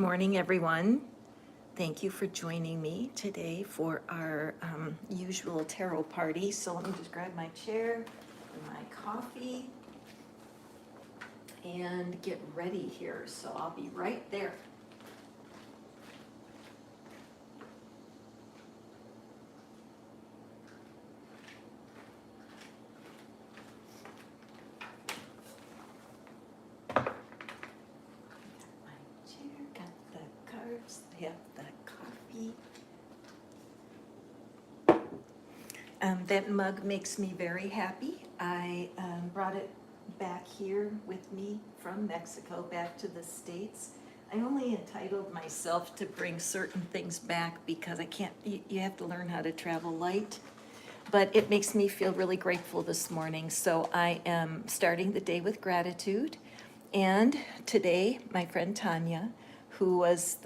morning, everyone. Thank you for joining me today for our usual tarot party. So let me just grab my chair and my coffee and get ready here. So I'll be right there. Got the cards, I have the coffee. That mug makes me very happy. I brought it back here with me from Mexico back to the States. I only entitled myself to bring certain things back because I can't, you have to learn how to travel light. But it makes me feel really grateful this morning. So I am starting the day with gratitude. And today, my friend Tanya, who was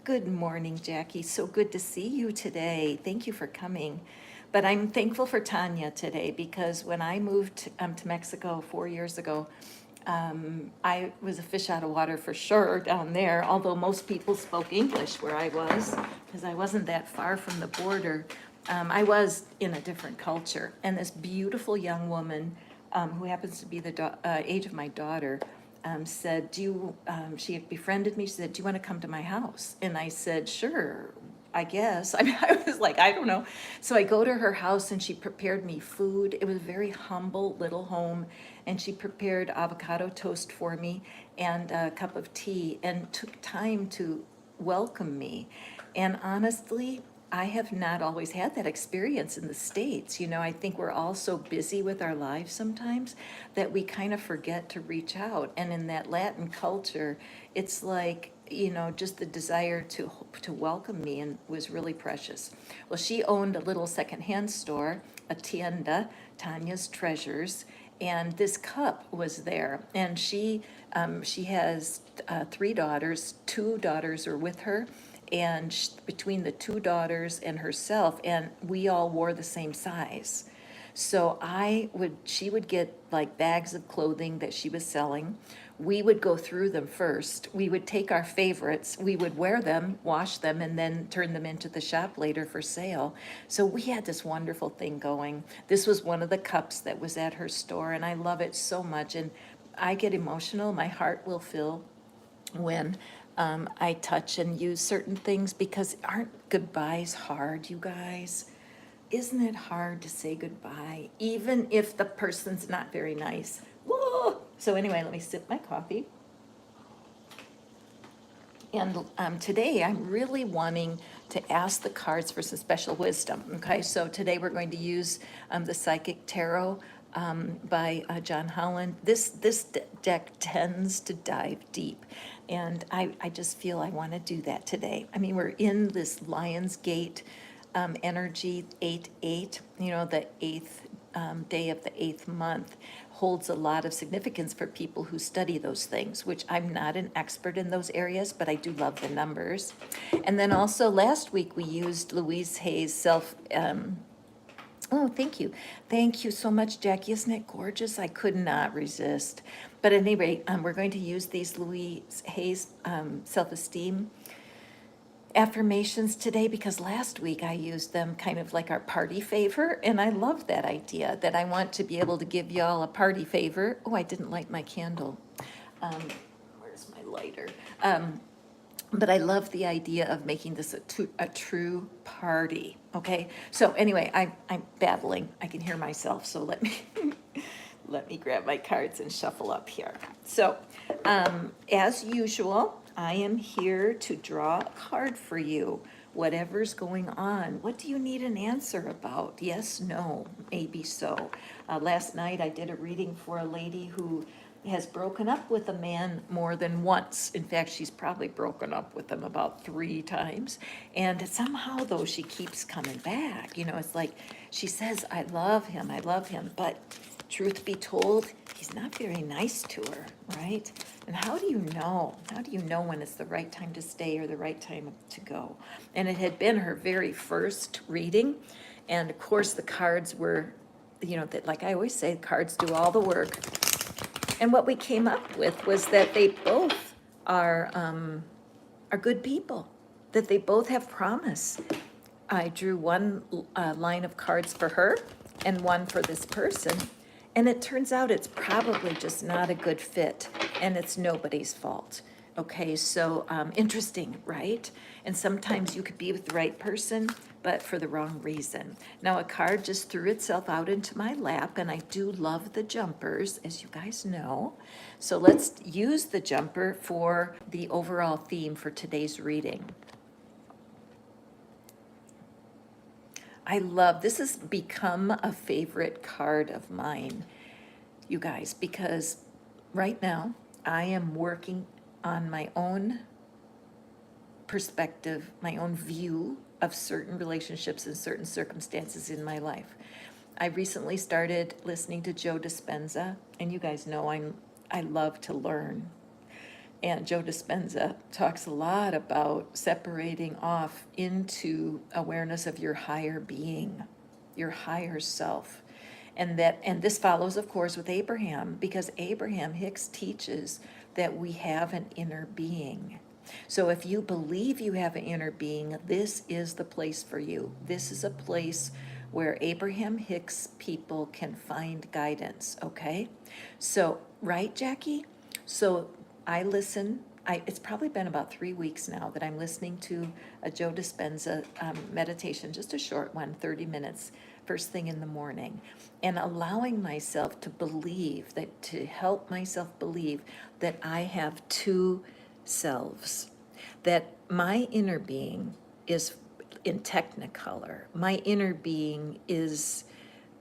good morning, Jackie. So good to see you today. Thank you for coming. But I'm thankful for Tanya today because when I moved to Mexico 4 years ago, I was a fish out of water for sure down there, although most people spoke English where I was, because I wasn't that far from the border. I was in a different culture. And this beautiful young woman, who happens to be the age of my daughter, said, she had befriended me, she said, do you want to come to my house? And I said, sure, I guess. I mean, I was like, I don't know. So I go to her house and she prepared me food. It was a very humble little home. And she prepared avocado toast for me and a cup of tea and took time to welcome me. And honestly, I have not always had that experience in the States. You know, I think we're all so busy with our lives sometimes that we kind of forget to reach out. And in that Latin culture, it's like, you know, just the desire to welcome me and was really precious. Well, she owned a little secondhand store, a tienda, Tanya's Treasures, and this cup was there. And she has 3 daughters. 2 daughters are with her, and between the 2 daughters and herself, and we all wore the same size. So she would get like bags of clothing that she was selling. We would go through them first. We would take our favorites, we would wear them, wash them, and then turn them into the shop later for sale. So we had this wonderful thing going. This was one of the cups that was at her store, and I love it so much. And I get emotional, my heart will fill when I touch and use certain things, because aren't goodbyes hard, you guys? Isn't it hard to say goodbye, even if the person's not very nice? Whoa! So anyway, let me sip my coffee. And today I'm really wanting to ask the cards for some special wisdom. Okay, so today we're going to use the Psychic Tarot by John Holland. This deck tends to dive deep, and I just feel I want to do that today. I mean, we're in this Lion's Gate energy, 8/8, you know, the 8th day of the 8th month holds a lot of significance for people who study those things, which I'm not an expert in those areas, but I do love the numbers. And then also last week we used Louise Hay's oh, thank you. Thank you so much, Jackie. Isn't it gorgeous? I could not resist. But at any rate, we're going to use these Louise Hay's self-esteem affirmations today, because last week I used them kind of like our party favor, and I love that idea that I want to be able to give y'all a party favor. Oh, I didn't light my candle. Where's my lighter? But I love the idea of making this a true party. Okay, so anyway, I'm babbling. I can hear myself, so let me let me grab my cards and shuffle up here. So as usual, I am here to draw a card for you, whatever's going on. What do you need an answer about? Yes, no, maybe so. Last night I did a reading for a lady who has broken up with a man more than once. In fact, she's probably broken up with him about 3 times. And somehow, though, she keeps coming back. You know, it's like she says, I love him, but truth be told, he's not very nice to her, right? And how do you know? How do you know when it's the right time to stay or the right time to go? And it had been her very first reading. And of course, the cards were, you know, that, like I always say, cards do all the work. And what we came up with was that they both are are good people, that they both have promise. I drew one line of cards for her and one for this person, and it turns out it's probably just not a good fit, and it's nobody's fault. Okay, so interesting, right? And sometimes you could be with the right person, but for the wrong reason. Now, a card just threw itself out into my lap, and I do love the jumpers, as you guys know. So let's use the jumper for the overall theme for today's reading. I love, this has become a favorite card of mine, you guys, because right now I am working on my own perspective, my own view of certain relationships and certain circumstances in my life. I recently started listening to Joe Dispenza, and you guys know I love to learn. And Joe Dispenza talks a lot about separating off into awareness of your higher being, your higher self. And this follows, of course, with Abraham, because Abraham Hicks teaches that we have an inner being. So if you believe you have an inner being, this is the place for you. This is a place where Abraham Hicks people can find guidance, okay? So, right, Jackie? So I listen, it's probably been about 3 weeks now that I'm listening to a Joe Dispenza meditation, just a short one, 30 minutes, first thing in the morning, and allowing myself to believe that, to help myself believe that I have two selves, that my inner being is in technicolor, my inner being is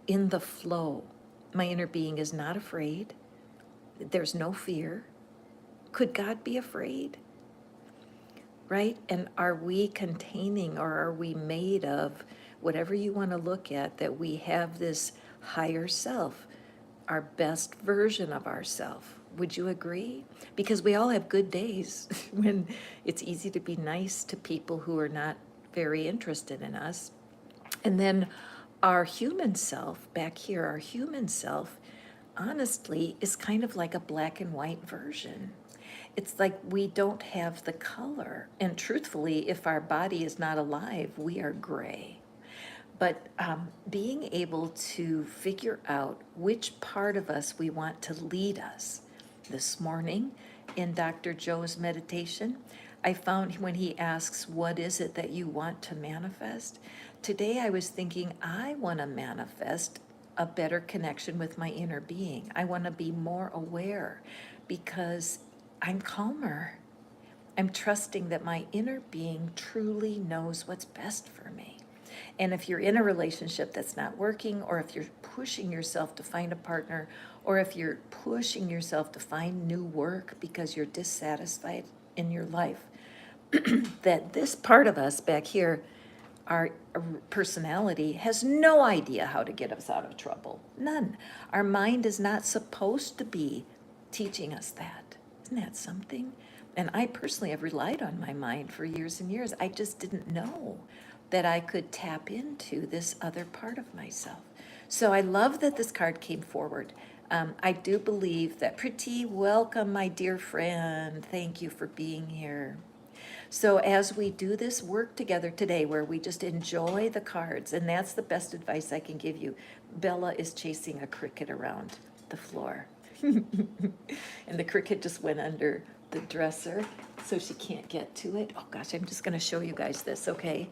in the flow, my inner being is not afraid, there's no fear. Could God be afraid? Right? And are we containing, or are we made of, whatever you want to look at, that we have this higher self, our best version of ourself? Would you agree? Because we all have good days when it's easy to be nice to people who are not very interested in us. And then our human self, back here, our human self, honestly, is kind of like a black and white version. It's like we don't have the color. And truthfully, if our body is not alive, we are gray. But being able to figure out which part of us we want to lead us. This morning in Dr. Joe's meditation, I found when he asks, what is it that you want to manifest? Today I was thinking, I want to manifest a better connection with my inner being. I want to be more aware because I'm calmer. I'm trusting that my inner being truly knows what's best for me. And if you're in a relationship that's not working, or if you're pushing yourself to find a partner, or if you're pushing yourself to find new work because you're dissatisfied in your life, that this part of us back here, our personality, has no idea how to get us out of trouble. None. Our mind is not supposed to be teaching us that. Isn't that something? And I personally have relied on my mind for years and years. I just didn't know that I could tap into this other part of myself. So I love that this card came forward. I do believe that, Pretty, welcome, my dear friend. Thank you for being here. So as we do this work together today, where we just enjoy the cards, and that's the best advice I can give you. Bella is chasing a cricket around the floor. And the cricket just went under the dresser, so she can't get to it. Oh gosh, I'm just gonna show you guys this, okay?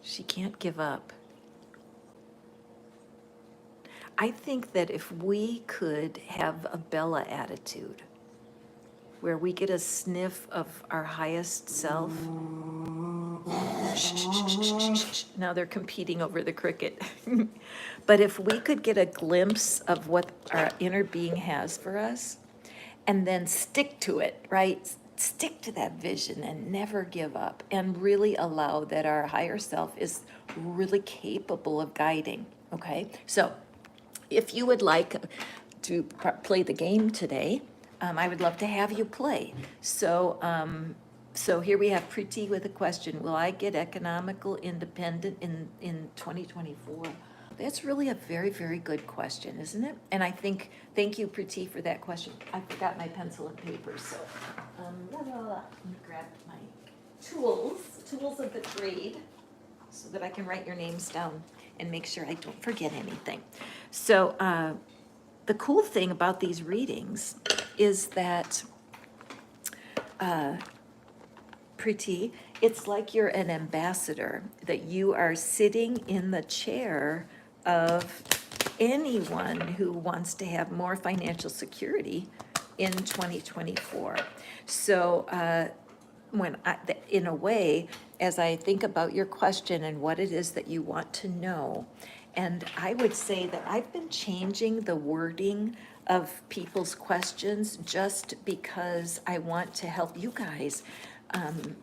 She can't give up. I think that if we could have a Bella attitude, where we get a sniff of our highest self. Shh, shh, shh, shh, shh, shh. Now they're competing over the cricket. But if we could get a glimpse of what our inner being has for us, and then stick to it, right? Stick to that vision and never give up, and really allow that our higher self is really capable of guiding, okay? So if you would like to play the game today, I would love to have you play. So here we have Preeti with a question. Will I get economical independent in 2024? That's really a very, very good question, isn't it? And I think, thank you, Priti, for that question. I forgot my pencil and paper, so, let me grab my tools of the trade, so that I can write your names down and make sure I don't forget anything. So, the cool thing about these readings is that, Priti, it's like you're an ambassador, that you are sitting in the chair of anyone who wants to have more financial security in 2024. So, in a way, as I think about your question and what it is that you want to know, and I would say that I've been changing the wording of people's questions just because I want to help you guys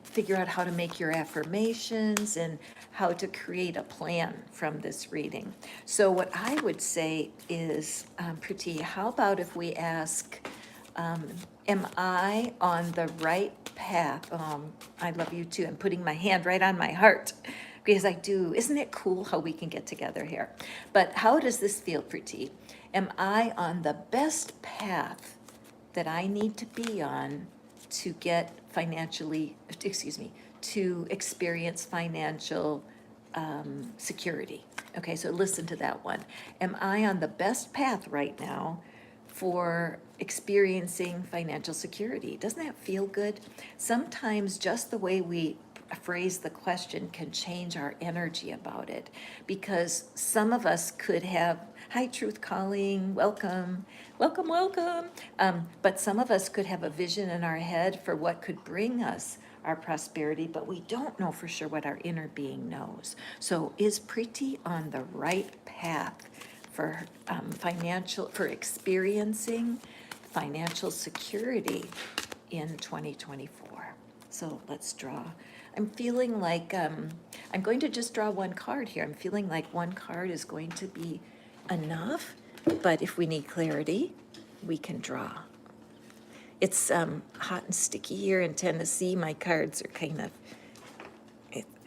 figure out how to make your affirmations and how to create a plan from this reading. So what I would say is, Priti, how about if we ask, am I on the right path? I love you too. I'm putting my hand right on my heart because I do. Isn't it cool how we can get together here? But how does this feel, Priti? Am I on the best path that I need to be on to get to experience financial security? Okay, so listen to that one. Am I on the best path right now for experiencing financial security? Doesn't that feel good? Sometimes just the way we phrase the question can change our energy about it, because some of us could have, hi Truth Calling, welcome, welcome, welcome. But some of us could have a vision in our head for what could bring us our prosperity, but we don't know for sure what our inner being knows. So is Priti on the right path for experiencing financial security in 2024? So let's draw. I'm feeling like I'm going to just draw one card here. I'm feeling like one card is going to be enough, but if we need clarity, we can draw. It's hot and sticky here in Tennessee. My cards are kind of,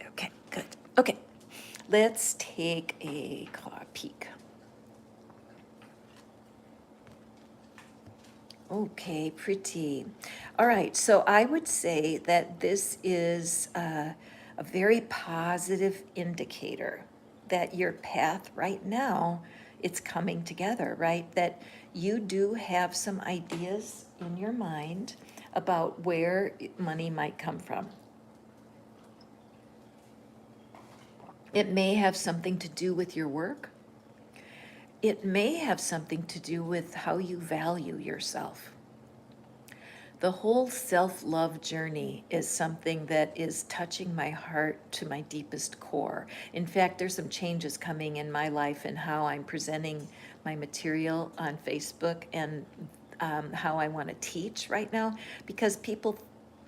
okay, good. Okay, let's take a peek. Okay, Priti. All right, so I would say that this is a very positive indicator that your path right now, it's coming together, right? That you do have some ideas in your mind about where money might come from. It may have something to do with your work. It may have something to do with how you value yourself. The whole self-love journey is something that is touching my heart to my deepest core. In fact, there's some changes coming in my life and how I'm presenting my material on Facebook and how I want to teach right now, because people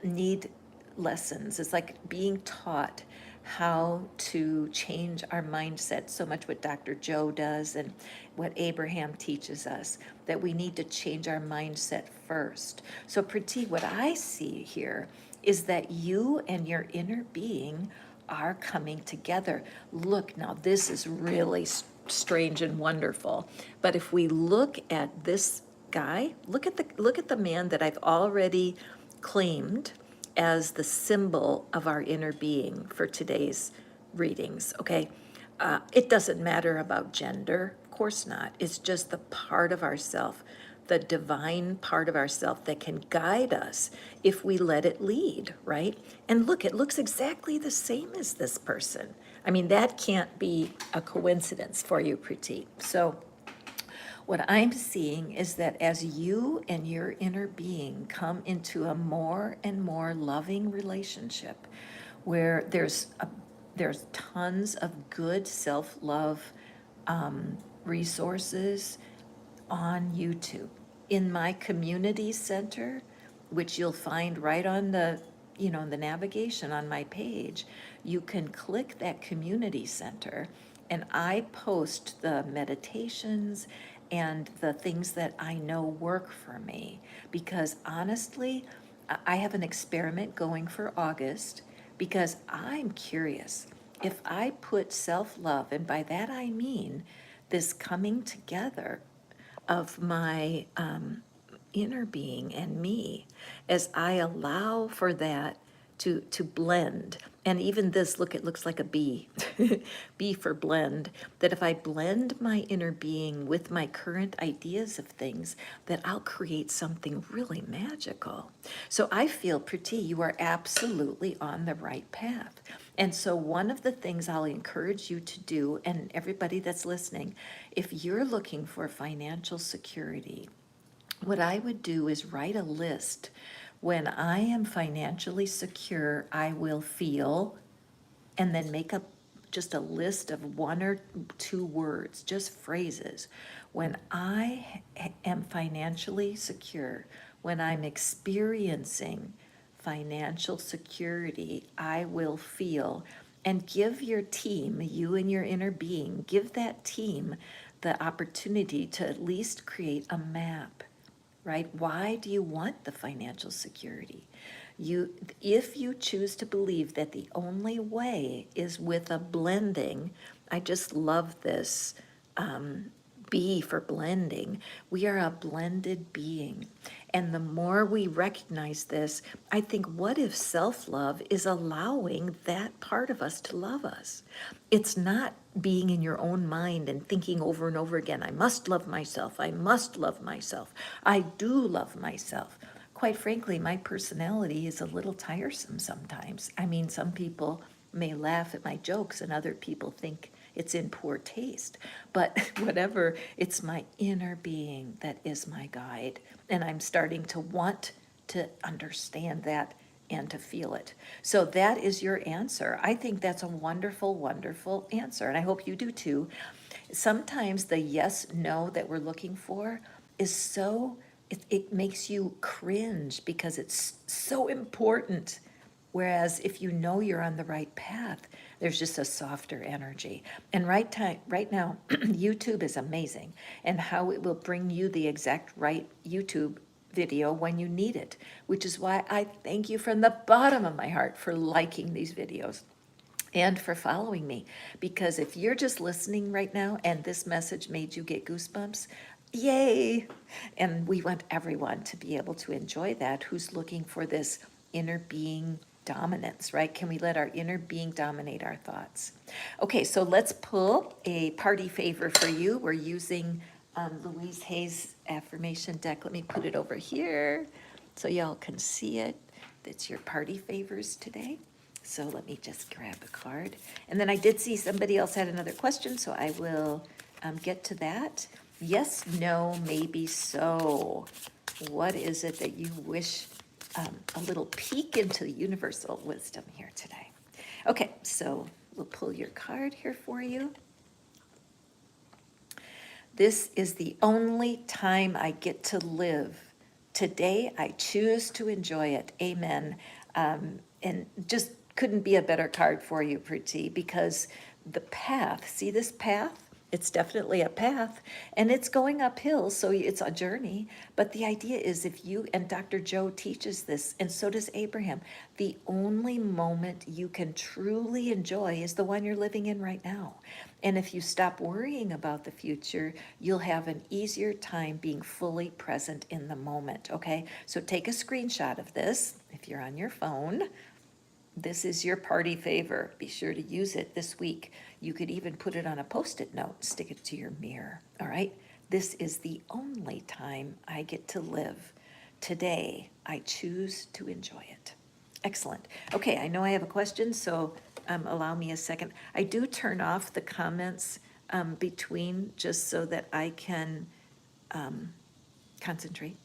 need lessons. It's like being taught how to change our mindset, so much what Dr. Joe does and what Abraham teaches us, that we need to change our mindset first. So Priti, what I see here is that you and your inner being are coming together. Look, now this is really strange and wonderful, but if we look at this guy, look at the man that I've already claimed as the symbol of our inner being for today's readings, okay? It doesn't matter about gender, of course not. It's just the part of ourself, the divine part of ourself that can guide us if we let it lead, right? And look, it looks exactly the same as this person. I mean, that can't be a coincidence for you, Priti. So what I'm seeing is that as you and your inner being come into a more and more loving relationship, where there's tons of good self-love resources on YouTube. In my community center, which you'll find right on the navigation on my page, you can click that community center, and I post the meditations and the things that I know work for me. Because honestly, I have an experiment going for August, because I'm curious. if I put self-love, and by that I mean this coming together of my inner being and me, as I allow for that to blend. And even this, look, it looks like a B, B for blend, that if I blend my inner being with my current ideas of things, that I'll create something really magical. So I feel, Priti, you are absolutely on the right path. And so one of the things I'll encourage you to do, and everybody that's listening, if you're looking for financial security, what I would do is write a list. When I am financially secure, I will feel, and then make up just a list of 1 or 2 words, just phrases. When I am financially secure, when I'm experiencing financial security, I will feel. And give your team, you and your inner being, give that team the opportunity to at least create a map, right? Why do you want the financial security? If you choose to believe that the only way is with a blending, I just love this, B for blending. We are a blended being. And the more we recognize this, I think, what if self-love is allowing that part of us to love us? It's not being in your own mind and thinking over and over again, I must love myself, I must love myself, I do love myself. Quite frankly, my personality is a little tiresome sometimes. I mean, some people may laugh at my jokes and other people think it's in poor taste. But whatever, it's my inner being that is my guide. And I'm starting to want to understand that and to feel it. So that is your answer. I think that's a wonderful, wonderful answer. And I hope you do too. Sometimes the yes, no that we're looking for is so, it makes you cringe because it's so important. Whereas if you know you're on the right path, there's just a softer energy. And right now, YouTube is amazing, and how it will bring you the exact right YouTube video when you need it, which is why I thank you from the bottom of my heart for liking these videos and for following me. Because if you're just listening right now and this message made you get goosebumps, yay! And we want everyone to be able to enjoy that who's looking for this inner being dominance, right? Can we let our inner being dominate our thoughts? Okay, so let's pull a party favor for you. We're using Louise Hay's affirmation deck. Let me put it over here so y'all can see it. It's your party favors today. So let me just grab a card. And then I did see somebody else had another question, so I will get to that. Yes, no, maybe so. What is it that you wish, a little peek into universal wisdom here today? Okay, so we'll pull your card here for you. This is the only time I get to live. Today, I choose to enjoy it. Amen. And just couldn't be a better card for you, Priti, because the path, see this path? It's definitely a path, and it's going uphill, so it's a journey. But the idea is, if you, and Dr. Joe teaches this, and so does Abraham, the only moment you can truly enjoy is the one you're living in right now. And if you stop worrying about the future, you'll have an easier time being fully present in the moment, okay? So take a screenshot of this if you're on your phone. This is your party favor. Be sure to use it this week. You could even put it on a Post-it note, stick it to your mirror, all right? This is the only time I get to live. Today, I choose to enjoy it. Excellent. Okay, I know I have a question, so allow me a second. I do turn off the comments between, just so that I can concentrate.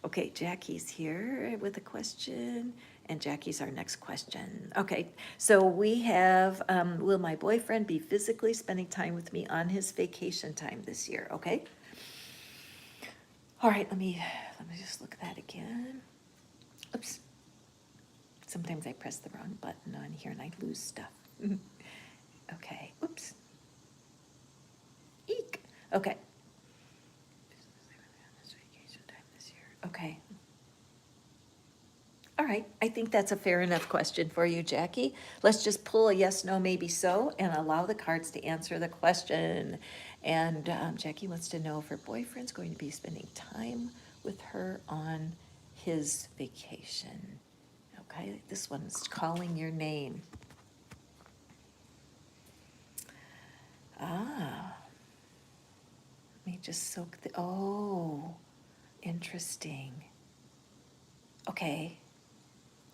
Okay, Jackie's here with a question, and Jackie's our next question. Okay, so we have, will my boyfriend be physically spending time with me on his vacation time this year? Okay. All right, let me just look at that again. Oops. Sometimes I press the wrong button on here and I lose stuff. Okay, oops. Eek. Okay. Okay. All right, I think that's a fair enough question for you, Jackie. Let's just pull a yes, no, maybe so, and allow the cards to answer the question. And Jackie wants to know if her boyfriend's going to be spending time with her on his vacation. Okay, this one's calling your name. Ah, let me just soak the, oh, interesting. Okay,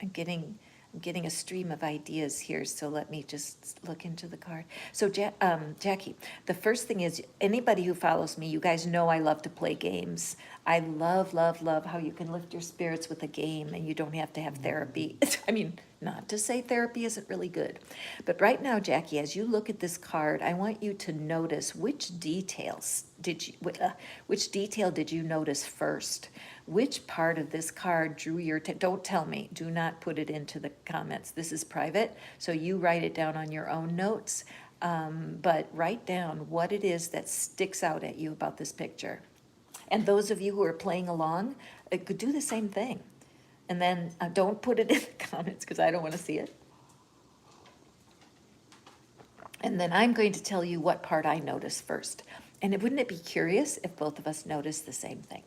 I'm getting a stream of ideas here, so let me just look into the card. So Jackie, the first thing is, anybody who follows me, you guys know I love to play games. I love, love, love how you can lift your spirits with a game and you don't have to have therapy. I mean, not to say therapy isn't really good, but right now, Jackie, as you look at this card, I want you to notice which which detail did you notice first? Which part of this card drew your, don't tell me, do not put it into the comments. This is private, so you write it down on your own notes, but write down what it is that sticks out at you about this picture. And those of you who are playing along, could do the same thing. And then don't put it in the comments because I don't want to see it. And then I'm going to tell you what part I noticed first. And wouldn't it be curious if both of us noticed the same thing?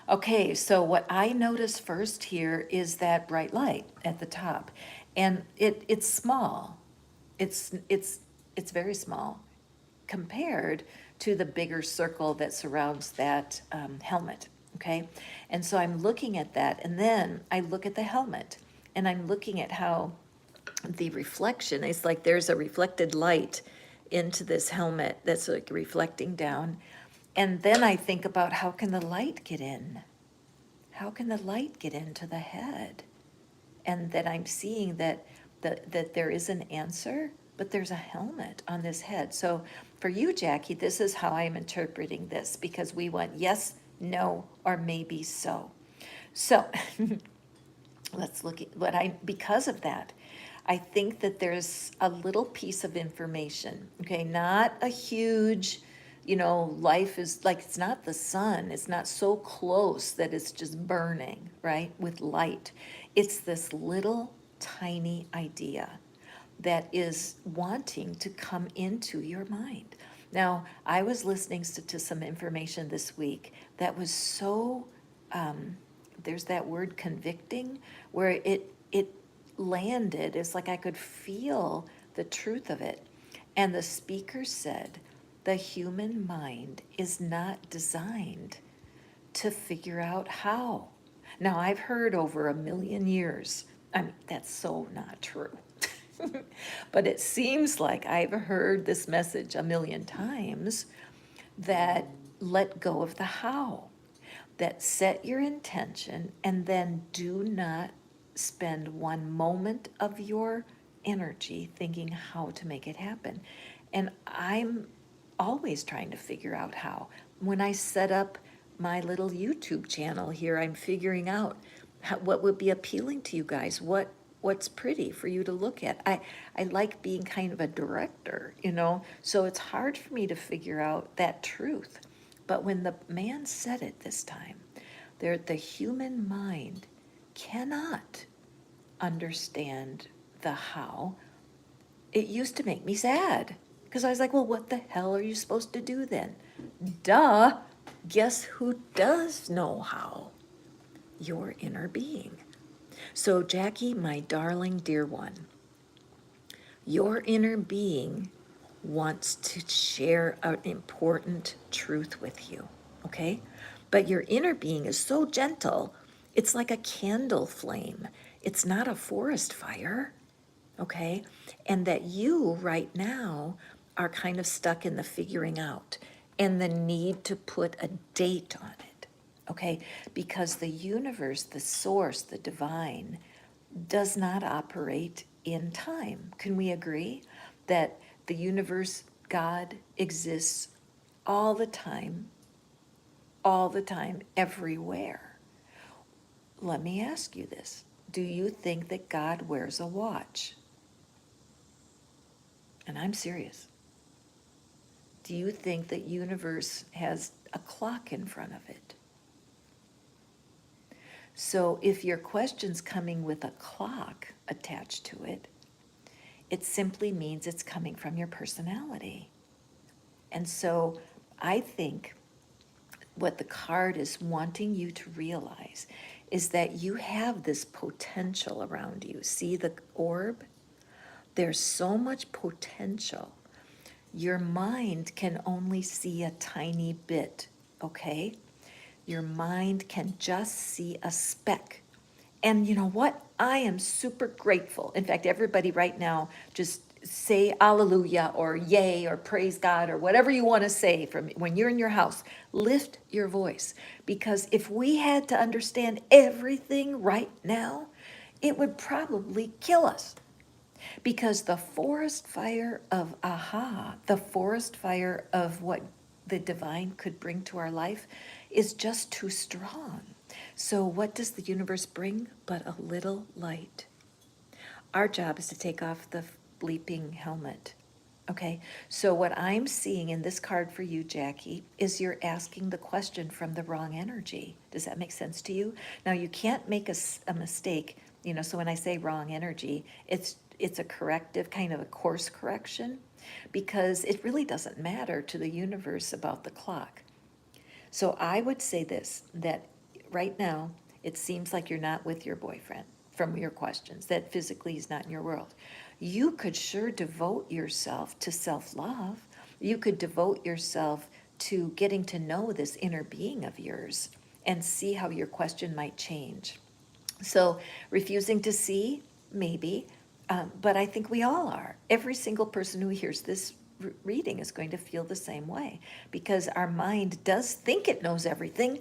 Okay, so what I notice first here is that bright light at the top. And it's small. It's very small compared to the bigger circle that surrounds that helmet, okay? And so I'm looking at that, and then I look at the helmet, and I'm looking at how the reflection, it's like there's a reflected light into this helmet that's like reflecting down. And then I think about, how can the light get in? How can the light get into the head? And then I'm seeing that there is an answer, but there's a helmet on this head. So for you, Jackie, this is how I'm interpreting this, because we want yes, no, or maybe so. So let's look at because of that, I think that there's a little piece of information, okay? Not a huge, life is like, it's not the sun. It's not so close that it's just burning, right, with light. It's this little tiny idea that is wanting to come into your mind. Now, I was listening to some information this week that was so, there's that word convicting, where it landed. It's like I could feel the truth of it. And the speaker said, the human mind is not designed to figure out how. Now, I've heard over 1,000,000 years, I mean, that's so not true. But it seems like I've heard this message 1,000,000 times, that let go of the how, that set your intention and then do not spend one moment of your energy thinking how to make it happen. And I'm always trying to figure out how. When I set up my little YouTube channel here, I'm figuring out what would be appealing to you guys, what's pretty for you to look at. I like being kind of a director, so it's hard for me to figure out that truth. But when the man said it this time, the human mind cannot understand the how. It used to make me sad, because I was like, well, what the hell are you supposed to do then? Duh, guess who does know how? Your inner being. So Jackie, my darling dear one, your inner being wants to share an important truth with you, okay? But your inner being is so gentle, it's like a candle flame. It's not a forest fire, okay? And that you right now are kind of stuck in the figuring out and the need to put a date on it, okay? Because the universe, the source, the divine, does not operate in time. Can we agree that the universe, God, exists all the time, everywhere? Let me ask you this. Do you think that God wears a watch? And I'm serious. Do you think that universe has a clock in front of it? So if your question's coming with a clock attached to it, it simply means it's coming from your personality. And so I think what the card is wanting you to realize is that you have this potential around you. See the orb? There's so much potential. Your mind can only see a tiny bit, okay? Your mind can just see a speck. And you know what? I am super grateful. In fact, everybody right now, just say alleluia or yay or praise God or whatever you want to say from when you're in your house. Lift your voice. Because if we had to understand everything right now, it would probably kill us. Because the forest fire of the forest fire of what the divine could bring to our life is just too strong. So what does the universe bring but a little light? Our job is to take off the bleeping helmet. Okay, so what I'm seeing in this card for you, Jackie, is you're asking the question from the wrong energy. Does that make sense to you? Now, you can't make a mistake, so when I say wrong energy, it's a corrective, kind of a course correction, because it really doesn't matter to the universe about the clock. So I would say this, that right now, it seems like you're not with your boyfriend from your questions, that physically he's not in your world. You could sure devote yourself to self-love. You could devote yourself to getting to know this inner being of yours and see how your question might change. So refusing to see, maybe, but I think we all are. Every single person who hears this reading is going to feel the same way because our mind does think it knows everything.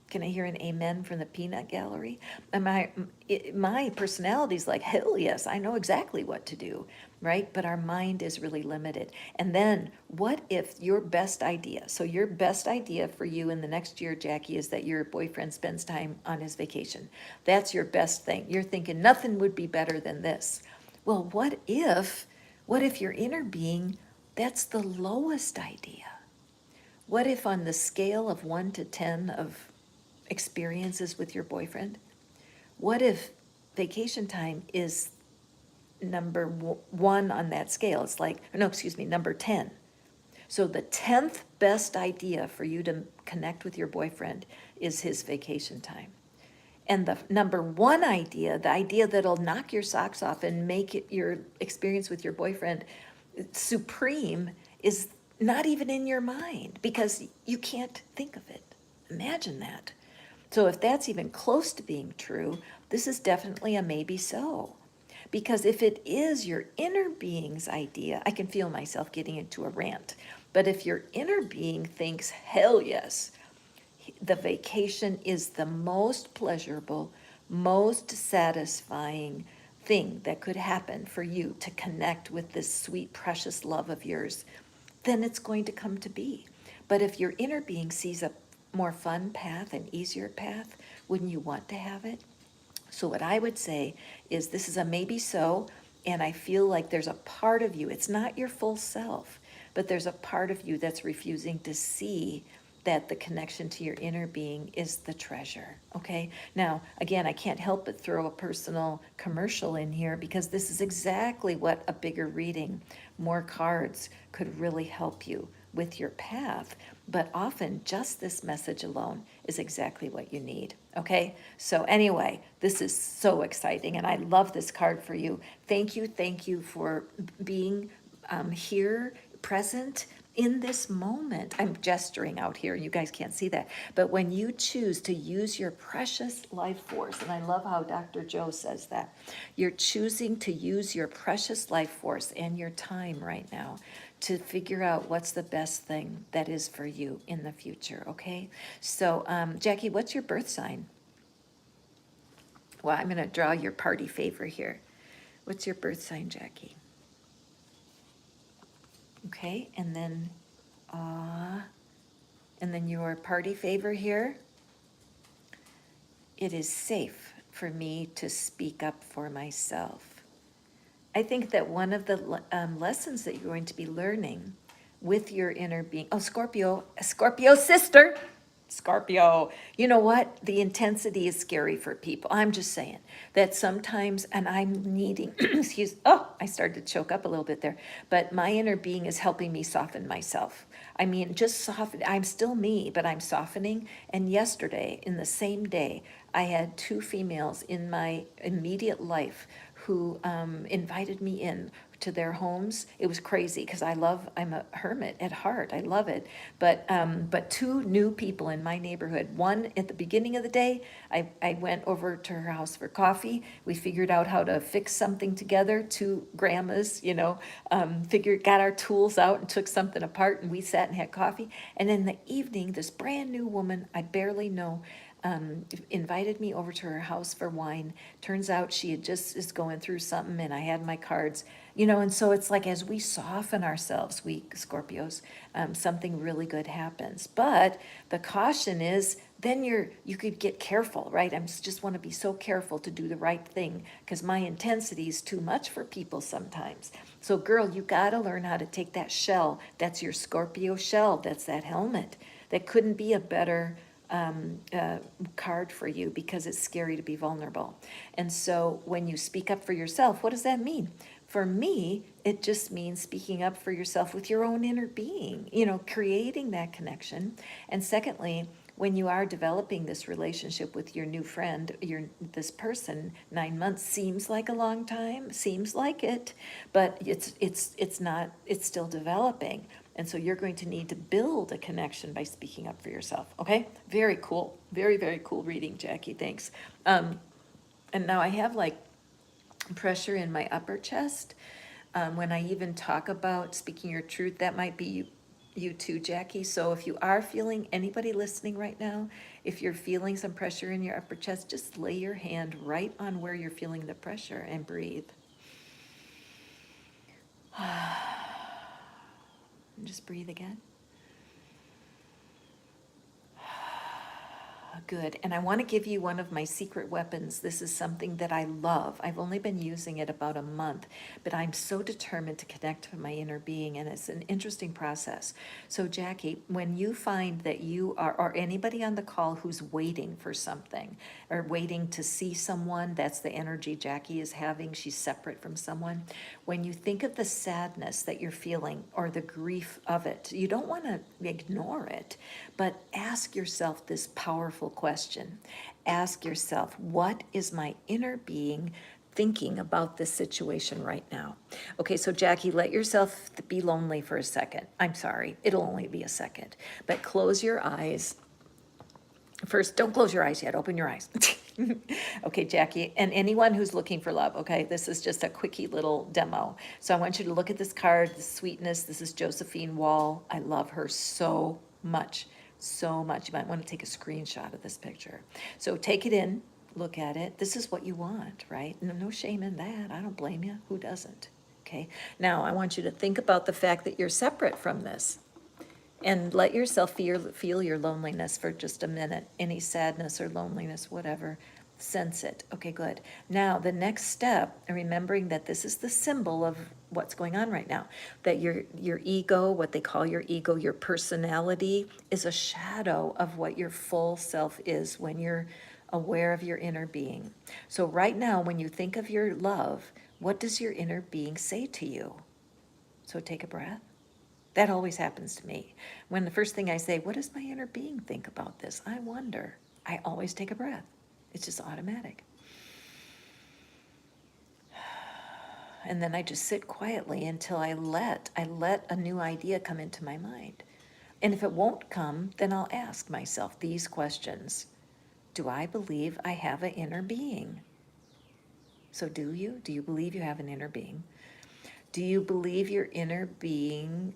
Can I hear an amen from the peanut gallery? And my personality's like, hell yes, I know exactly what to do, right? But our mind is really limited. And then what if your best idea, so your best idea for you in the next year, Jackie, is that your boyfriend spends time on his vacation. That's your best thing. You're thinking nothing would be better than this. Well, what if your inner being, that's the lowest idea? What if on the scale of 1 to 10 of experiences with your boyfriend, what if vacation time is number 1 on that scale? It's like, no, excuse me, number 10. So the 10th best idea for you to connect with your boyfriend is his vacation time. And the number 1 idea, the idea that'll knock your socks off and make it your experience with your boyfriend supreme, is not even in your mind because you can't think of it. Imagine that. So if that's even close to being true, this is definitely a maybe so. Because if it is your inner being's idea, I can feel myself getting into a rant. But if your inner being thinks, hell yes, the vacation is the most pleasurable, most satisfying thing that could happen for you to connect with this sweet, precious love of yours, then it's going to come to be. But if your inner being sees a more fun path, an easier path, wouldn't you want to have it? So what I would say is this is a maybe so, and I feel like there's a part of you, it's not your full self, but there's a part of you that's refusing to see that the connection to your inner being is the treasure, okay? Now, again, I can't help but throw a personal commercial in here because this is exactly what a bigger reading, more cards, could really help you with your path. But often just this message alone is exactly what you need, okay? So anyway, this is so exciting and I love this card for you. Thank you for being here, present in this moment. I'm gesturing out here, you guys can't see that. But when you choose to use your precious life force, and I love how Dr. Joe says that, you're choosing to use your precious life force and your time right now to figure out what's the best thing that is for you in the future, okay? So, Jackie, what's your birth sign? Well, I'm gonna draw your party favor here. What's your birth sign, Jackie? Okay, and then your party favor here. It is safe for me to speak up for myself. I think that one of the lessons that you're going to be learning with your inner being, oh, Scorpio sister, Scorpio, you know what? The intensity is scary for people. I'm just saying that sometimes, and I'm needing, I started to choke up a little bit there, but my inner being is helping me soften myself. I mean, just soften. I'm still me, but I'm softening. And yesterday, in the same day, I had two females in my immediate life who invited me in to their homes. It was crazy because I'm a hermit at heart. I love it. But two new people in my neighborhood. One at the beginning of the day, I went over to her house for coffee. We figured out how to fix something together. Two grandmas, got our tools out and took something apart, and we sat and had coffee. And in the evening, this brand new woman I barely know invited me over to her house for wine. Turns out she had just is going through something, and I had my cards, and so it's like as we soften ourselves, we Scorpios, something really good happens. But the caution is then you could get careful, right? Just want to be so careful to do the right thing because my intensity is too much for people sometimes. So girl, you got to learn how to take that shell. That's your Scorpio shell. That's that helmet. That couldn't be a better card for you because it's scary to be vulnerable. And so when you speak up for yourself, what does that mean? For me, it just means speaking up for yourself with your own inner being, creating that connection. And secondly, when you are developing this relationship with your new friend, this person, 9 months seems like a long time, seems like it, but it's not, it's still developing. And so you're going to need to build a connection by speaking up for yourself, okay? Very cool, very, very cool reading, Jackie, thanks. And now I have like pressure in my upper chest. When I even talk about speaking your truth, that might be you too, Jackie. So if you are feeling, anybody listening right now, if you're feeling some pressure in your upper chest, just lay your hand right on where you're feeling the pressure and breathe. And just breathe again. Good. And I want to give you one of my secret weapons. This is something that I love. I've only been using it about a month, but I'm so determined to connect to my inner being, and it's an interesting process. So, Jackie, when you find that you are, or anybody on the call who's waiting for something or waiting to see someone, that's the energy Jackie is having. She's separate from someone. When you think of the sadness that you're feeling or the grief of it, you don't want to ignore it, but ask yourself this powerful question. Ask yourself, what is my inner being thinking about this situation right now? Okay, so Jackie, let yourself be lonely for a second. I'm sorry, it'll only be a second, but close your eyes. First, don't close your eyes yet, open your eyes. Okay, Jackie, and anyone who's looking for love, okay, this is just a quickie little demo. So I want you to look at this card, the sweetness. This is Josephine Wall. I love her so much, so much. You might want to take a screenshot of this picture. So take it in, look at it. This is what you want, right? No shame in that. I don't blame you. Who doesn't? Okay, now I want you to think about the fact that you're separate from this. And let yourself feel your loneliness for just a minute. Any sadness or loneliness, whatever, sense it. Okay, good. Now, the next step, remembering that this is the symbol of what's going on right now, that your ego, what they call your ego, your personality, is a shadow of what your full self is when you're aware of your inner being. So right now, when you think of your love, what does your inner being say to you? So take a breath. That always happens to me. When the first thing I say, what does my inner being think about this? I wonder. I always take a breath. It's just automatic. And then I just sit quietly until I let a new idea come into my mind. And if it won't come, then I'll ask myself these questions. Do I believe I have an inner being? So do you? Do you believe you have an inner being? Do you believe your inner being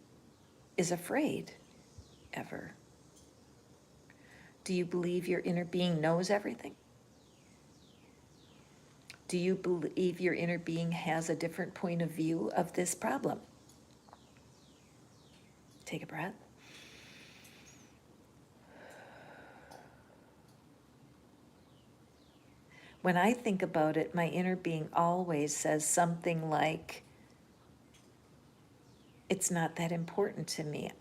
is afraid ever? Do you believe your inner being knows everything? Do you believe your inner being has a different point of view of this problem? Take a breath. When I think about it, my inner being always says something like, it's not that important to me.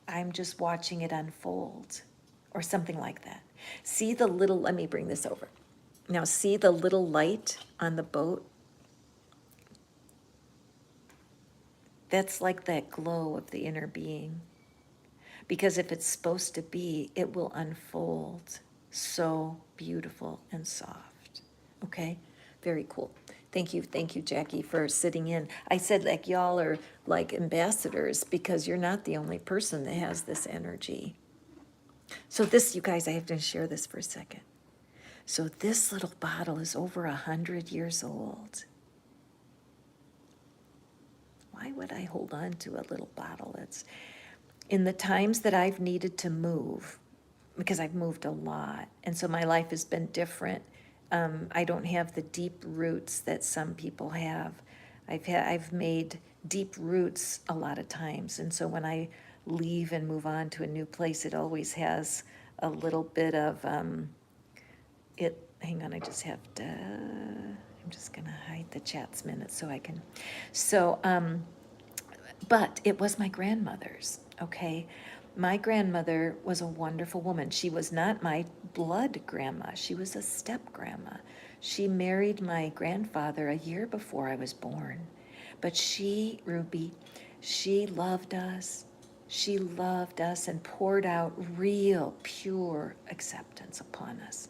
I'm just watching it unfold. or something like that. See the little, let me bring this over. Now see the little light on the boat? That's like that glow of the inner being. Because if it's supposed to be, it will unfold so beautiful and soft. Okay? Very cool. Thank you, Jackie, for sitting in. I said like y'all are like ambassadors because you're not the only person that has this energy. So this, you guys, I have to share this for a second. So this little bottle is over 100 years old. Why would I hold on to a little bottle? That's in the times that I've needed to move, because I've moved a lot, and so my life has been different. I don't have the deep roots that some people have. I've made deep roots a lot of times, and so when I leave and move on to a new place, it always has a little bit of it. Hang on, I just have to. I'm just gonna hide the chats minutes so I can. So, but it was my grandmother's. Okay. My grandmother was a wonderful woman. She was not my blood grandma. She was a step grandma. She married my grandfather a year before I was born. But she, Ruby, she loved us. She loved us and poured out real, pure acceptance upon us.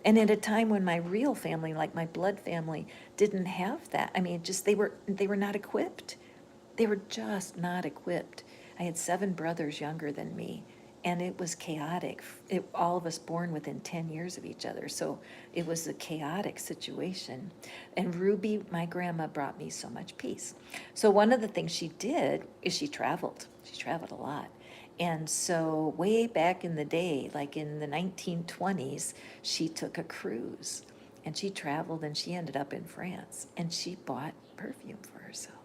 And at a time when my real family, like my blood family, didn't have that. I mean, just they were not equipped. They were just not equipped. I had 7 brothers younger than me, and it was chaotic. All of us born within 10 years of each other, so it was a chaotic situation. And Ruby, my grandma, brought me so much peace. So one of the things she did is she traveled. She traveled a lot. And so way back in the day, like in the 1920s, she took a cruise, and she traveled, and she ended up in France, and she bought perfume for herself.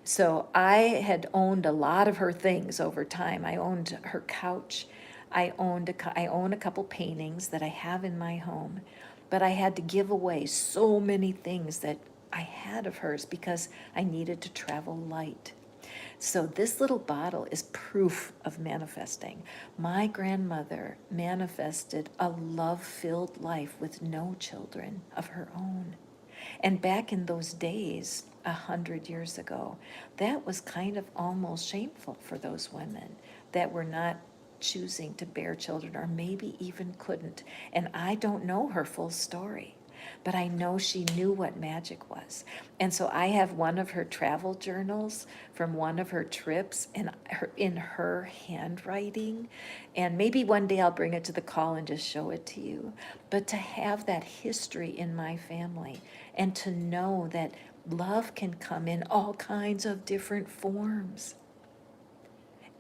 So I had owned a lot of her things over time. I owned her couch. I own a couple paintings that I have in my home, but I had to give away so many things that I had of hers because I needed to travel light. So this little bottle is proof of manifesting. My grandmother manifested a love-filled life with no children of her own. And back in those days, 100 years ago, that was kind of almost shameful for those women that were not choosing to bear children or maybe even couldn't. And I don't know her full story, but I know she knew what magic was. And so I have one of her travel journals from one of her trips and in her handwriting. And maybe one day I'll bring it to the call and just show it to you. But to have that history in my family and to know that love can come in all kinds of different forms.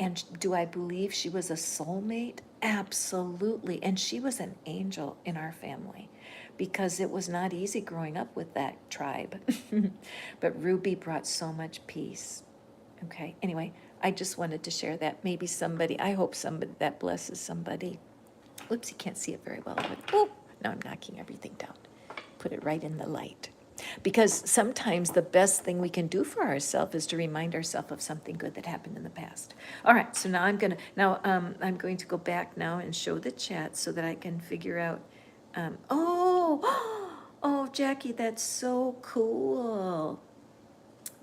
And do I believe she was a soulmate? Absolutely. And she was an angel in our family because it was not easy growing up with that tribe. But Ruby brought so much peace. Okay, anyway, I just wanted to share that. Maybe somebody, I hope somebody, that blesses somebody. Whoops, you can't see it very well. Oh, now I'm knocking everything down. Put it right in the light. Because sometimes the best thing we can do for ourselves is to remind ourselves of something good that happened in the past. All right, so now I'm going to go back now and show the chat so that I can figure out. Oh, Jackie, that's so cool.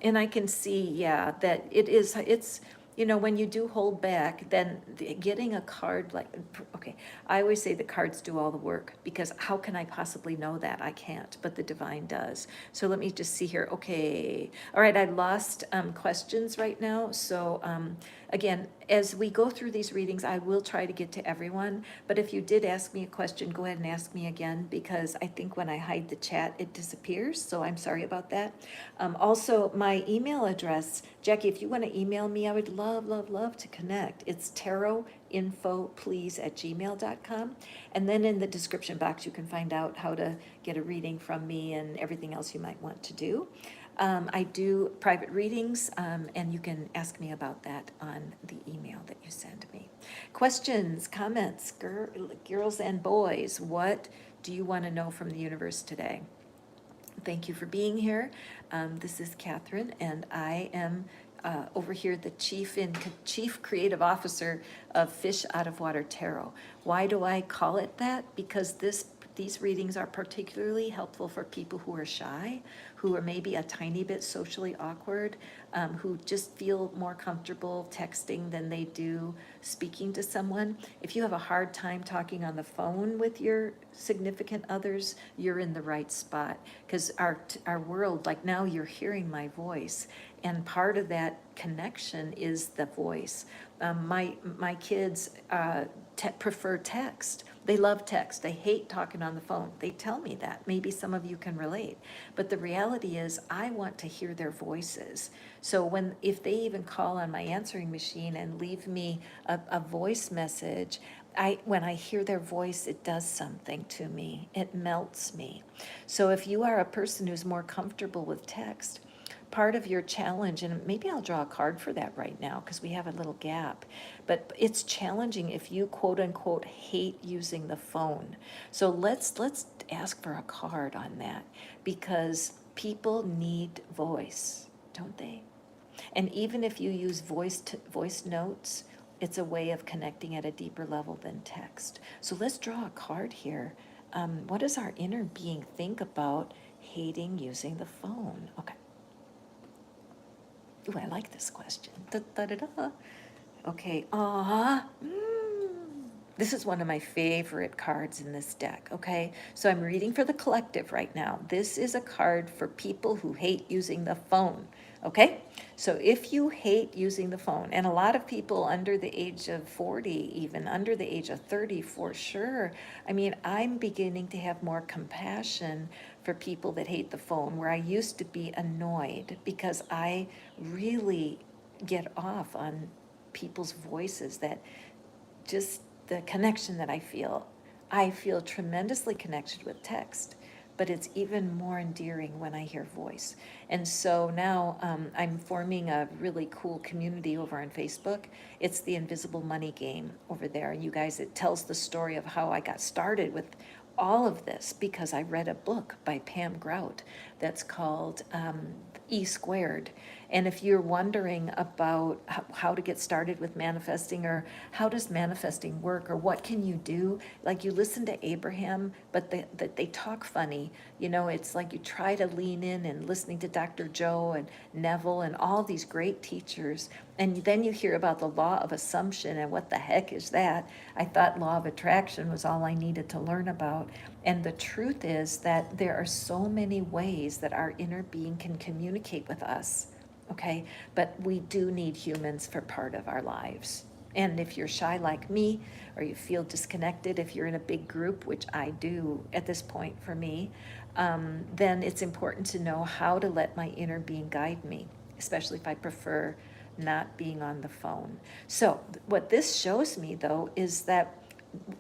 And I can see, yeah, that it's, when you do hold back, then getting a card like, okay, I always say the cards do all the work because how can I possibly know that? I can't, but the divine does. So let me just see here. Okay. All right. I lost questions right now. So again, as we go through these readings, I will try to get to everyone. But if you did ask me a question, go ahead and ask me again because I think when I hide the chat, it disappears. So I'm sorry about that. Also, my email address, Jackie, if you want to email me, I would love to connect. It's tarotinfoplease@gmail.com. And then in the description box, you can find out how to get a reading from me and everything else you might want to do. I do private readings, and you can ask me about that on the email that you send me. Questions, comments, girls and boys, what do you want to know from the universe today? Thank you for being here. This is Catherine, and I am over here the chief creative officer of Fish Out of Water Tarot. Why do I call it that? Because these readings are particularly helpful for people who are shy, who are maybe a tiny bit socially awkward, who just feel more comfortable texting than they do speaking to someone. If you have a hard time talking on the phone with your significant others, you're in the right spot. Because our world, like now you're hearing my voice, and part of that connection is the voice. My kids prefer text. They love text. They hate talking on the phone. They tell me that. Maybe some of you can relate. But the reality is I want to hear their voices. So if they even call on my answering machine and leave me a voice message, when I hear their voice, it does something to me. It melts me. So if you are a person who's more comfortable with text, part of your challenge, and maybe I'll draw a card for that right now because we have a little gap, but it's challenging if you quote unquote hate using the phone. So let's ask for a card on that, because people need voice, don't they? And even if you use voice notes, it's a way of connecting at a deeper level than text. So let's draw a card here. What does our inner being think about hating using the phone? Okay. Ooh, I like this question. Da, da, da, da. Okay. This is one of my favorite cards in this deck, okay? So I'm reading for the collective right now. This is a card for people who hate using the phone, okay? So if you hate using the phone, and a lot of people under the age of 40, even under the age of 30 for sure, I mean, I'm beginning to have more compassion for people that hate the phone, where I used to be annoyed because I really get off on people's voices, that just the connection that I feel tremendously connected with text, but it's even more endearing when I hear voice. And so now I'm forming a really cool community over on Facebook. It's the Invisible Money Game over there. You guys, it tells the story of how I got started with all of this because I read a book by Pam Grout that's called E Squared. And if you're wondering about how to get started with manifesting, or how does manifesting work, or what can you do, like you listen to Abraham, but they talk funny. You know, it's like you try to lean in and listening to Dr. Joe and Neville and all these great teachers. And then you hear about the law of assumption, and what the heck is that? I thought law of attraction was all I needed to learn about. And the truth is that there are so many ways that our inner being can communicate with us, okay? But we do need humans for part of our lives. And if you're shy like me, or you feel disconnected, if you're in a big group, which I do at this point for me, then it's important to know how to let my inner being guide me, especially if I prefer not being on the phone. So what this shows me, though, is that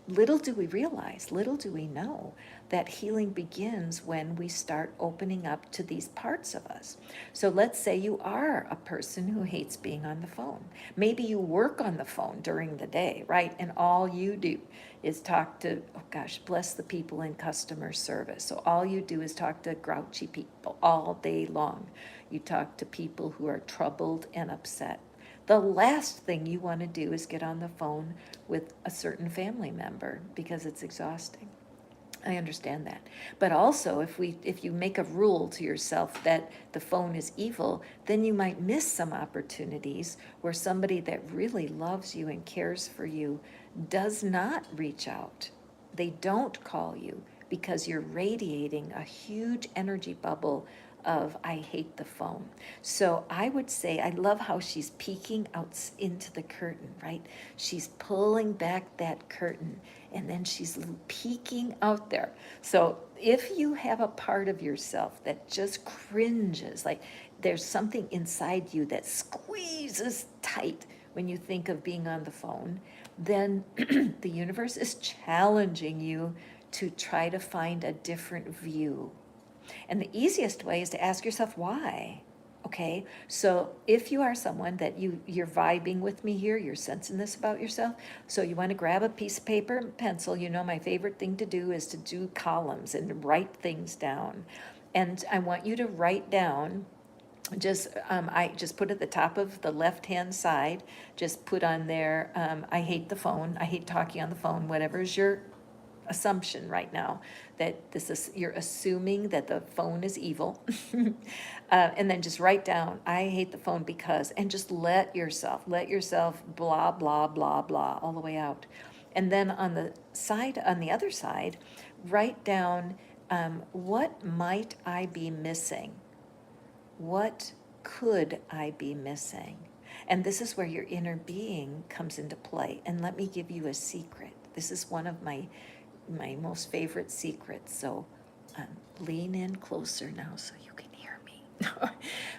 little do we realize, little do we know, that healing begins when we start opening up to these parts of us. So let's say you are a person who hates being on the phone. Maybe you work on the phone during the day, right? And all you do is talk to, oh gosh, bless the people in customer service. So all you do is talk to grouchy people all day long. You talk to people who are troubled and upset. The last thing you want to do is get on the phone with a certain family member, because it's exhausting. I understand that. But also, if you make a rule to yourself that the phone is evil, then you might miss some opportunities where somebody that really loves you and cares for you does not reach out. They don't call you because you're radiating a huge energy bubble of I hate the phone. So I would say, I love how she's peeking out into the curtain, right? She's pulling back that curtain, and then she's peeking out there. So if you have a part of yourself that just cringes, like there's something inside you that squeezes tight when you think of being on the phone, then the universe is challenging you to try to find a different view. And the easiest way is to ask yourself why. Okay, so if you are someone that you're vibing with me here, you're sensing this about yourself, so you want to grab a piece of paper and pencil. You know, my favorite thing to do is to do columns and write things down. And I want you to write down I just put at the top of the left-hand side, just put on there, I hate the phone, I hate talking on the phone, whatever is your assumption right now, that this is, you're assuming that the phone is evil. And then just write down, I hate the phone because, and just let yourself blah, blah, blah, blah, all the way out. And then on the other side, write down, what might I be missing? What could I be missing? And this is where your inner being comes into play. And let me give you a secret. This is one of my most favorite secrets. So lean in closer now so you can hear me.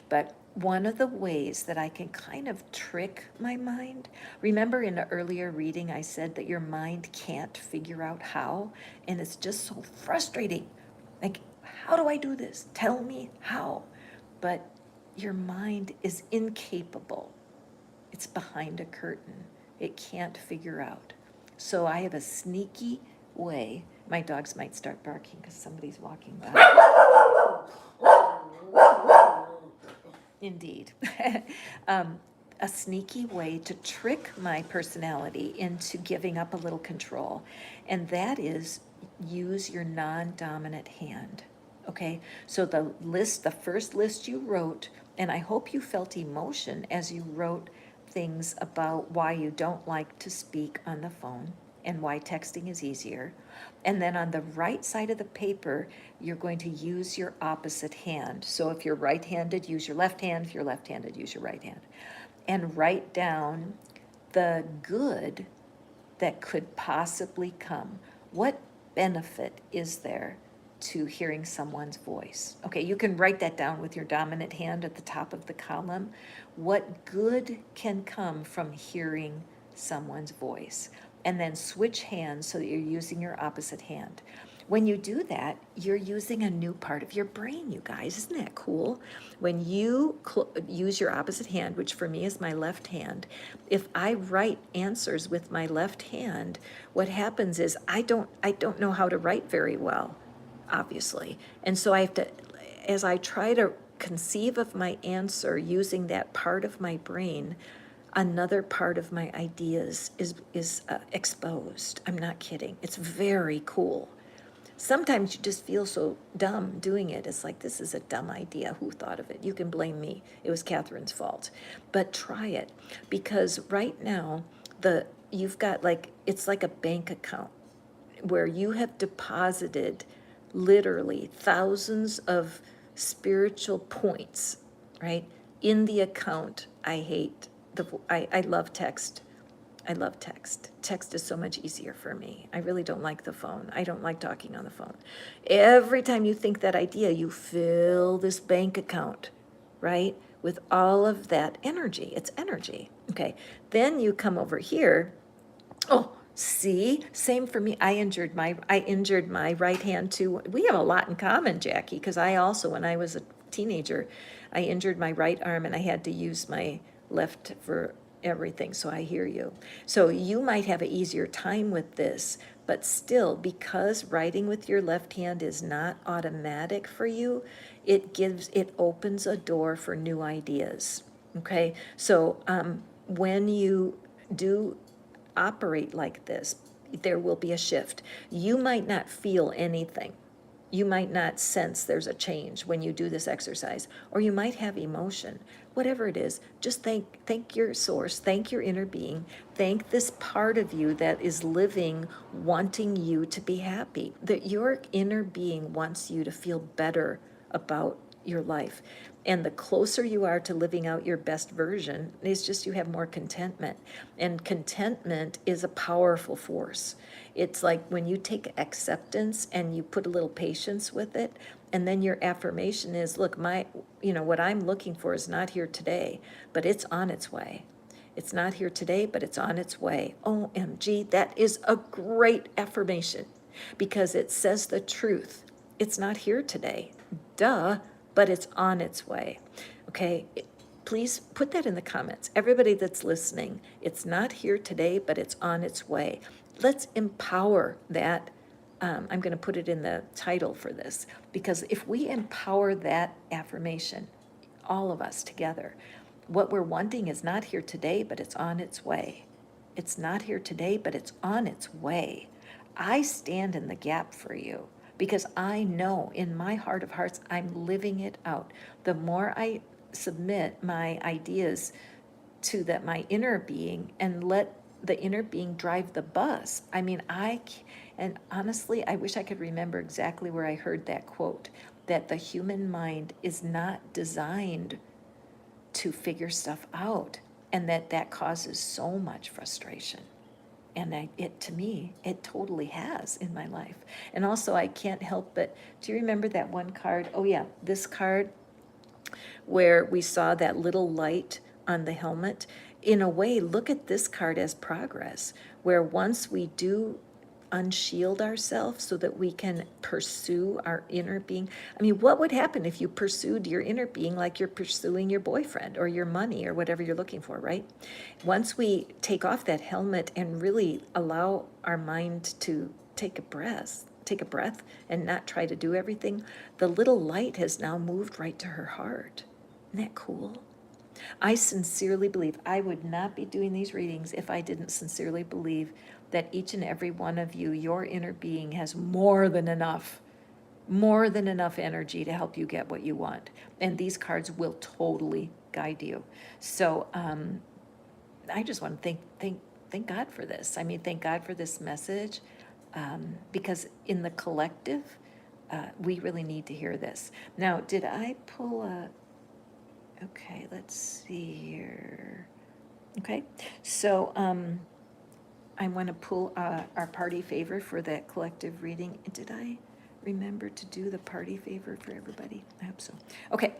But one of the ways that I can kind of trick my mind, remember in an earlier reading I said that your mind can't figure out how, and it's just so frustrating. Like, how do I do this? Tell me how. But your mind is incapable. It's behind a curtain. It can't figure out. So I have a sneaky way. My dogs might start barking because somebody's walking by. Indeed. A sneaky way to trick my personality into giving up a little control. And that is use your non-dominant hand. Okay, so the first list you wrote, and I hope you felt emotion as you wrote things about why you don't like to speak on the phone and why texting is easier. And then on the right side of the paper, you're going to use your opposite hand. So if you're right-handed, use your left hand. If you're left-handed, use your right hand. And write down the good that could possibly come. What benefit is there to hearing someone's voice? Okay, you can write that down with your dominant hand at the top of the column. What good can come from hearing someone's voice? And then switch hands so that you're using your opposite hand. When you do that, you're using a new part of your brain, you guys. Isn't that cool? When you use your opposite hand, which for me is my left hand, if I write answers with my left hand, what happens is I don't know how to write very well, obviously. And so I have to, as I try to conceive of my answer using that part of my brain, another part of my ideas is exposed. I'm not kidding. It's very cool. Sometimes you just feel so dumb doing it. It's like, this is a dumb idea. Who thought of it? You can blame me. It was Catherine's fault. But try it, because right now you've got it's like a bank account where you have deposited literally thousands of spiritual points, right, in the account. I love text. I love text. Text is so much easier for me. I really don't like the phone. I don't like talking on the phone. Every time you think that idea, you fill this bank account, right, with all of that energy. It's energy. Okay. Then you come over here. Oh, see, same for me. I injured my right hand too. We have a lot in common, Jackie, because I also, when I was a teenager, I injured my right arm and I had to use my left for everything. So I hear you. So you might have an easier time with this, but still, because writing with your left hand is not automatic for you, it opens a door for new ideas. Okay. So when you do operate like this, there will be a shift. You might not feel anything. You might not sense there's a change when you do this exercise, or you might have emotion. Whatever it is, just thank your source, thank your inner being, thank this part of you that is living, wanting you to be happy, that your inner being wants you to feel better about your life. And the closer you are to living out your best version, it's just you have more contentment. And contentment is a powerful force. It's like when you take acceptance and you put a little patience with it, and then your affirmation is, look, what I'm looking for is not here today, but it's on its way. It's not here today, but it's on its way. OMG, that is a great affirmation because it says the truth. It's not here today. Duh. But it's on its way. Okay, please put that in the comments. Everybody that's listening, it's not here today, but it's on its way. Let's empower that. I'm going to put it in the title for this, because if we empower that affirmation, all of us together. What we're wanting is not here today, but it's on its way. It's not here today, but it's on its way. I stand in the gap for you because I know in my heart of hearts, I'm living it out. The more I submit my ideas to that my inner being and let the inner being drive the bus. I mean, and honestly, I wish I could remember exactly where I heard that quote, that the human mind is not designed to figure stuff out, and that causes so much frustration. And to me, it totally has in my life. And also, I can't help but, do you remember that one card? Oh yeah, this card where we saw that little light on the helmet. In a way, look at this card as progress, where once we do unshield ourselves so that we can pursue our inner being. I mean, what would happen if you pursued your inner being like you're pursuing your boyfriend or your money or whatever you're looking for, right? Once we take off that helmet and really allow our mind to take a breath and not try to do everything, the little light has now moved right to her heart. Isn't that cool? I sincerely believe I would not be doing these readings if I didn't sincerely believe that each and every one of you, your inner being, has more than enough energy to help you get what you want. And these cards will totally guide you. So I just want to thank God for this. I mean, thank God for this message, because in the collective, we really need to hear this. Now, did I pull a? Okay, let's see here. Okay, so I want to pull our party favor for that collective reading. Did I remember to do the party favor for everybody? I hope so. Okay,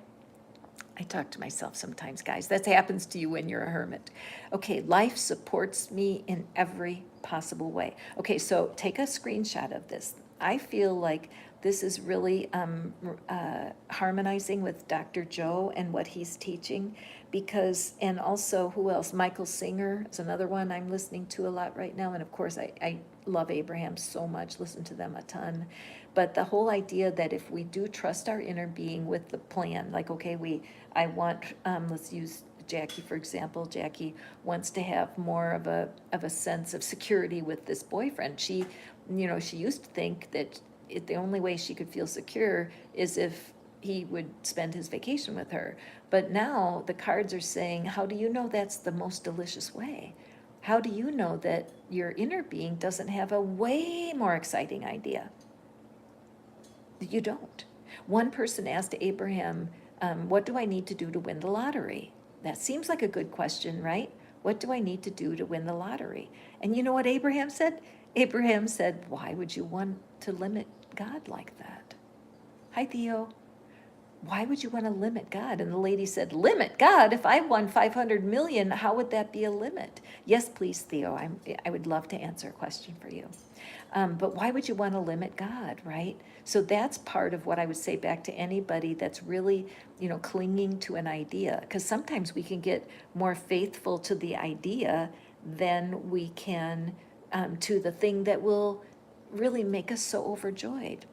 I talk to myself sometimes, guys. That happens to you when you're a hermit. Okay, life supports me in every possible way. Okay, so take a screenshot of this. I feel like this is really harmonizing with Dr. Joe and what he's teaching, because, and also who else? Michael Singer is another one I'm listening to a lot right now. And of course, I love Abraham so much, listen to them a ton. But the whole idea that if we do trust our inner being with the plan, like, okay, I want, let's use Jackie, for example. Jackie wants to have more of a sense of security with this boyfriend. She used to think that the only way she could feel secure is if he would spend his vacation with her. But now the cards are saying, how do you know that's the most delicious way? How do you know that your inner being doesn't have a way more exciting idea? You don't. One person asked Abraham, what do I need to do to win the lottery? That seems like a good question, right? What do I need to do to win the lottery? And you know what Abraham said? Abraham said, why would you want to limit God like that? Hi, Theo. Why would you want to limit God? And the lady said, limit God? If I won 500 million, how would that be a limit? Yes, please, Theo. I would love to answer a question for you. But why would you want to limit God, right? So that's part of what I would say back to anybody that's really, clinging to an idea. Because sometimes we can get more faithful to the idea than we can to the thing that will really make us so overjoyed.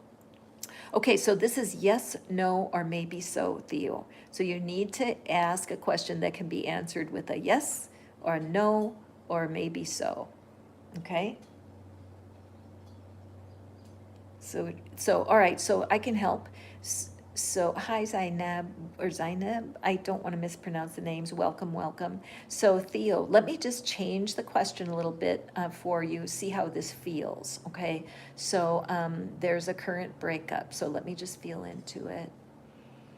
Okay, so this is yes, no, or maybe so, Theo. So you need to ask a question that can be answered with a yes, or a no, or maybe so. Okay? So all right, so I can help. So hi Zainab, I don't want to mispronounce the names. Welcome. So Theo, let me just change the question a little bit for you, see how this feels, okay? So there's a current breakup, so let me just feel into it,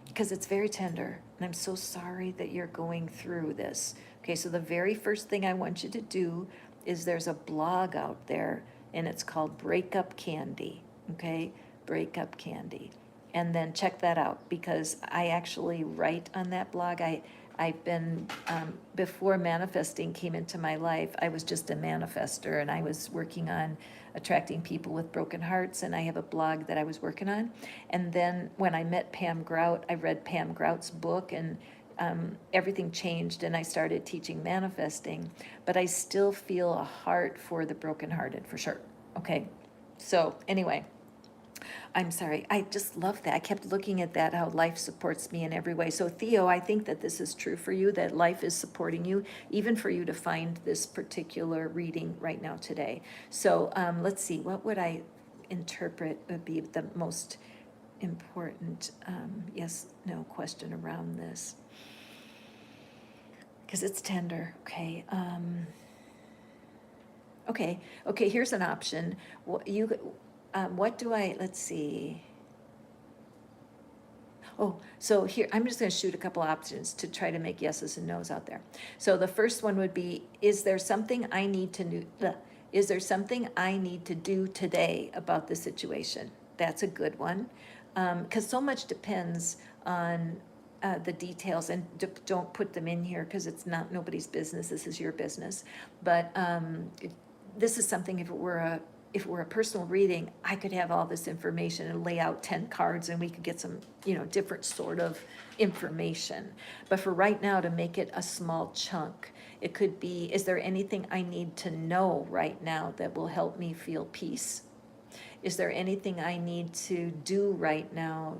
because it's very tender, and I'm so sorry that you're going through this. Okay, so the very first thing I want you to do is there's a blog out there, and it's called Breakup Candy, okay? Breakup Candy. And then check that out, because I actually write on that blog. I've been, before manifesting came into my life, I was just a manifester, and I was working on attracting people with broken hearts, and I have a blog that I was working on. And then when I met Pam Grout, I read Pam Grout's book, and everything changed, and I started teaching manifesting. But I still feel a heart for the brokenhearted, for sure. Okay, so anyway. I'm sorry, I just love that. I kept looking at that, how life supports me in every way. So Theo, I think that this is true for you, that life is supporting you, even for you to find this particular reading right now today. So let's see, what would I interpret would be the most important yes, no question around this? Because it's tender, okay. Okay, here's an option. What do I, let's see. Oh, so here, I'm just gonna shoot a couple options to try to make yeses and nos out there. So the first one would be, is there something I need to is there something I need to do today about the situation? That's a good one. Because so much depends on the details, and don't put them in here because it's not nobody's business. This is your business. But this is something, if it were a personal reading, I could have all this information and lay out 10 cards and we could get some, different sort of information. But for right now, to make it a small chunk, it could be, is there anything I need to know right now that will help me feel peace? Is there anything I need to do right now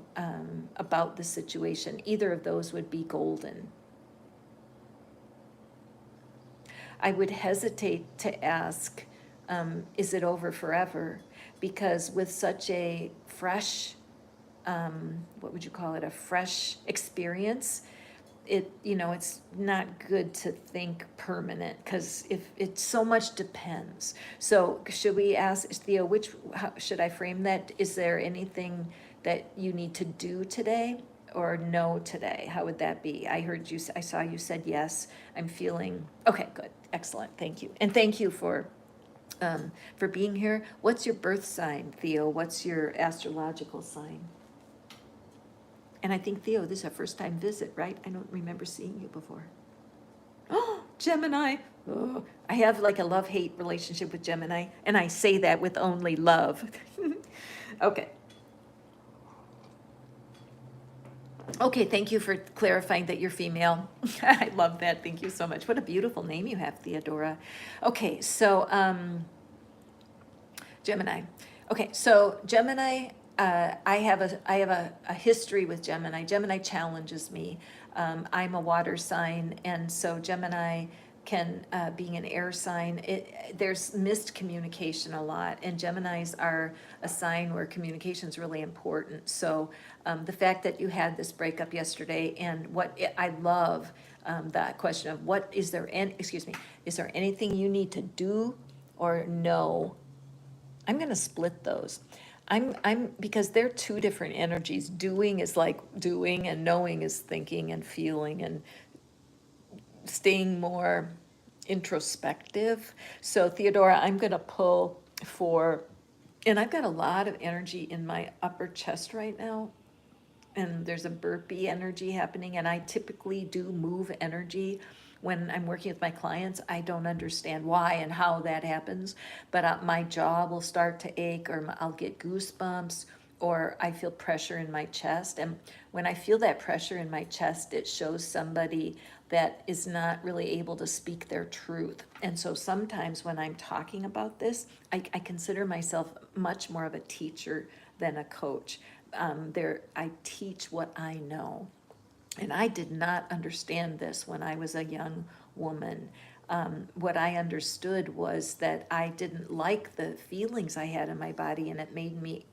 about the situation? Either of those would be golden. I would hesitate to ask, is it over forever? Because with such a fresh, what would you call it, a fresh experience, it's not good to think permanent, because if it so much depends. So should we ask, Theo, how should I frame that? Is there anything that you need to do today or no today? How would that be? I saw you said yes. I'm feeling, okay, good, excellent, thank you. And thank you for being here. What's your birth sign, Theo? What's your astrological sign? And I think, Theo, this is a first time visit, right? I don't remember seeing you before. Oh, Gemini. Oh, I have like a love-hate relationship with Gemini, and I say that with only love. Okay. Okay, thank you for clarifying that you're female. I love that. Thank you so much. What a beautiful name you have, Theodora. Okay, so Gemini. Okay, so Gemini, I have a history with Gemini. Gemini challenges me. I'm a water sign, and so Gemini can, being an air sign, there's missed communication a lot, and Geminis are a sign where communication is really important. So the fact that you had this breakup yesterday, and I love that question of is there anything you need to do or no? I'm gonna split those. Because they're two different energies. Doing is like doing, and knowing is thinking and feeling and staying more introspective. So Theodora, I'm gonna pull and I've got a lot of energy in my upper chest right now. And there's a burpee energy happening, and I typically do move energy when I'm working with my clients. I don't understand why and how that happens, but my jaw will start to ache, or I'll get goosebumps, or I feel pressure in my chest. And when I feel that pressure in my chest, it shows somebody that is not really able to speak their truth. And so sometimes when I'm talking about this, I consider myself much more of a teacher than a coach. I teach what I know. And I did not understand this when I was a young woman. What I understood was that I didn't like the feelings I had in my body, and it made me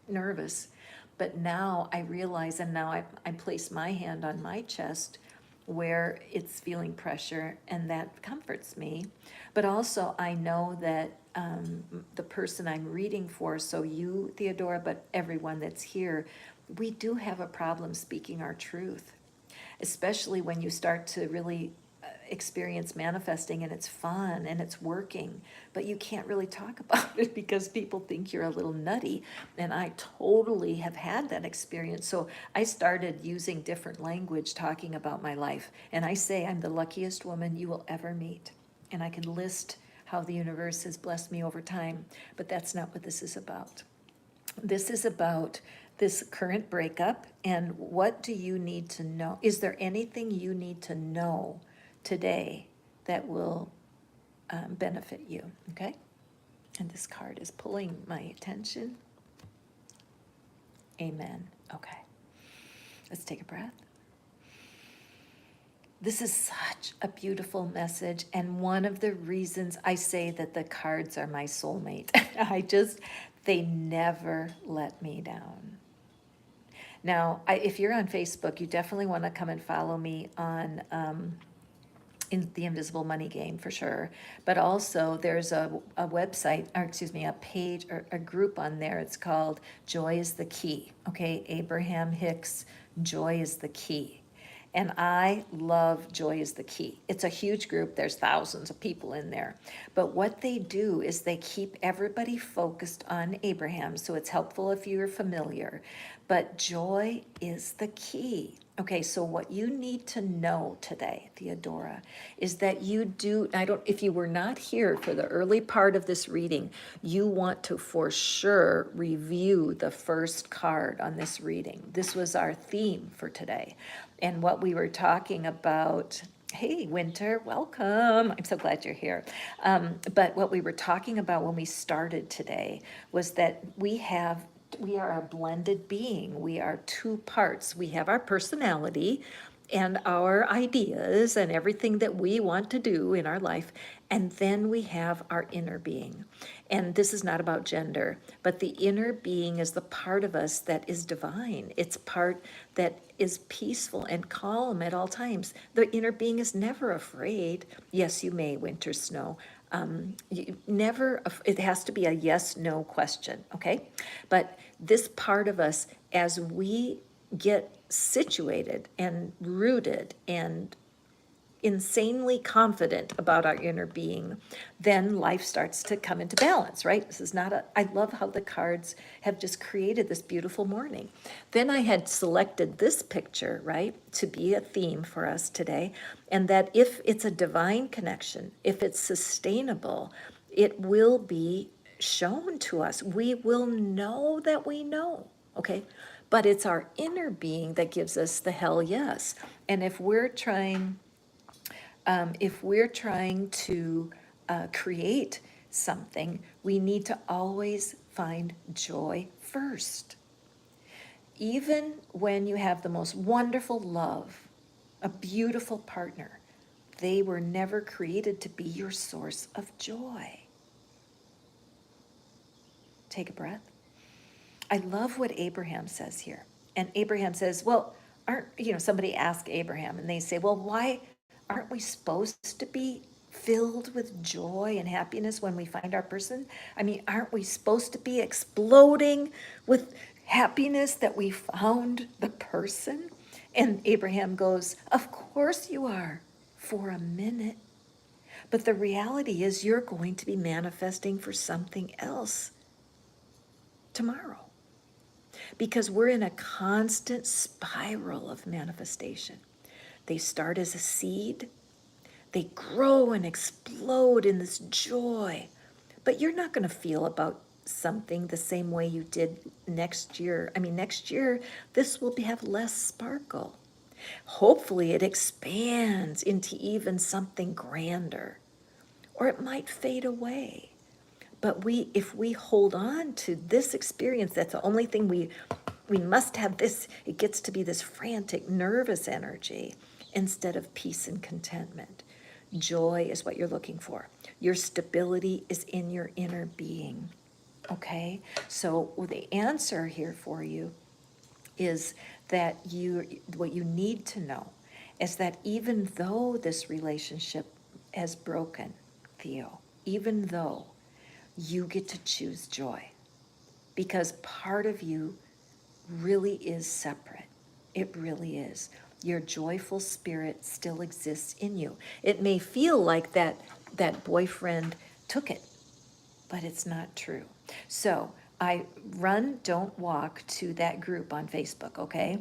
nervous. But now I realize, and now I place my hand on my chest where it's feeling pressure, and that comforts me. But also I know that the person I'm reading for, so you, Theodora, but everyone that's here, we do have a problem speaking our truth, especially when you start to really experience manifesting, and it's fun and it's working, but you can't really talk about it because people think you're a little nutty. And I totally have had that experience. So I started using different language talking about my life. And I say I'm the luckiest woman you will ever meet. And I can list how the universe has blessed me over time, but that's not what this is about. This is about this current breakup, and what do you need to know? Is there anything you need to know today that will benefit you, okay? And this card is pulling my attention. Amen. Okay. Let's take a breath. This is such a beautiful message, and one of the reasons I say that the cards are my soulmate. They never let me down. Now, if you're on Facebook, you definitely want to come and follow me on in the Invisible Money Game for sure. But also, there's a website, or excuse me, a page or a group on there. It's called Joy is the Key. Okay, Abraham Hicks, Joy is the Key. And I love Joy is the Key. It's a huge group. There's thousands of people in there. But what they do is they keep everybody focused on Abraham. So it's helpful if you're familiar. But joy is the key. Okay, so what you need to know today, Theodora, is that if you were not here for the early part of this reading, you want to for sure review the first card on this reading. This was our theme for today. And what we were talking about, hey, Winter, welcome. I'm so glad you're here. But what we were talking about when we started today was that we are a blended being. We are two parts. We have our personality and our ideas and everything that we want to do in our life. And then we have our inner being. And this is not about gender, but the inner being is the part of us that is divine. It's part that is peaceful and calm at all times. The inner being is never afraid. Yes, you may, winter snow. It has to be a yes, no question, okay? But this part of us, as we get situated and rooted and insanely confident about our inner being, then life starts to come into balance, right? I love how the cards have just created this beautiful morning. Then I had selected this picture, right, to be a theme for us today, and that if it's a divine connection, if it's sustainable, it will be shown to us. We will know that we know, okay? But it's our inner being that gives us the hell yes. And if we're trying to create something, we need to always find joy first. Even when you have the most wonderful love, a beautiful partner, they were never created to be your source of joy. Take a breath. I love what Abraham says here. And Abraham says, well, somebody asked Abraham and they say, well, why aren't we supposed to be filled with joy and happiness when we find our person? I mean, aren't we supposed to be exploding with happiness that we found the person? And Abraham goes, of course you are, for a minute. But the reality is you're going to be manifesting for something else tomorrow. Because we're in a constant spiral of manifestation. They start as a seed, they grow and explode in this joy. But you're not going to feel about something the same way you did next year. I mean, next year, this will have less sparkle. Hopefully, it expands into even something grander, or it might fade away. But if we hold on to this experience, that's the only thing we must have this, it gets to be this frantic, nervous energy instead of peace and contentment. Joy is what you're looking for. Your stability is in your inner being, okay? So the answer here for you is that what you need to know is that even though this relationship has broken, Theo, even though you get to choose joy, because part of you really is separate. It really is. Your joyful spirit still exists in you. It may feel like that boyfriend took it, but it's not true. So I run, don't walk to that group on Facebook, okay?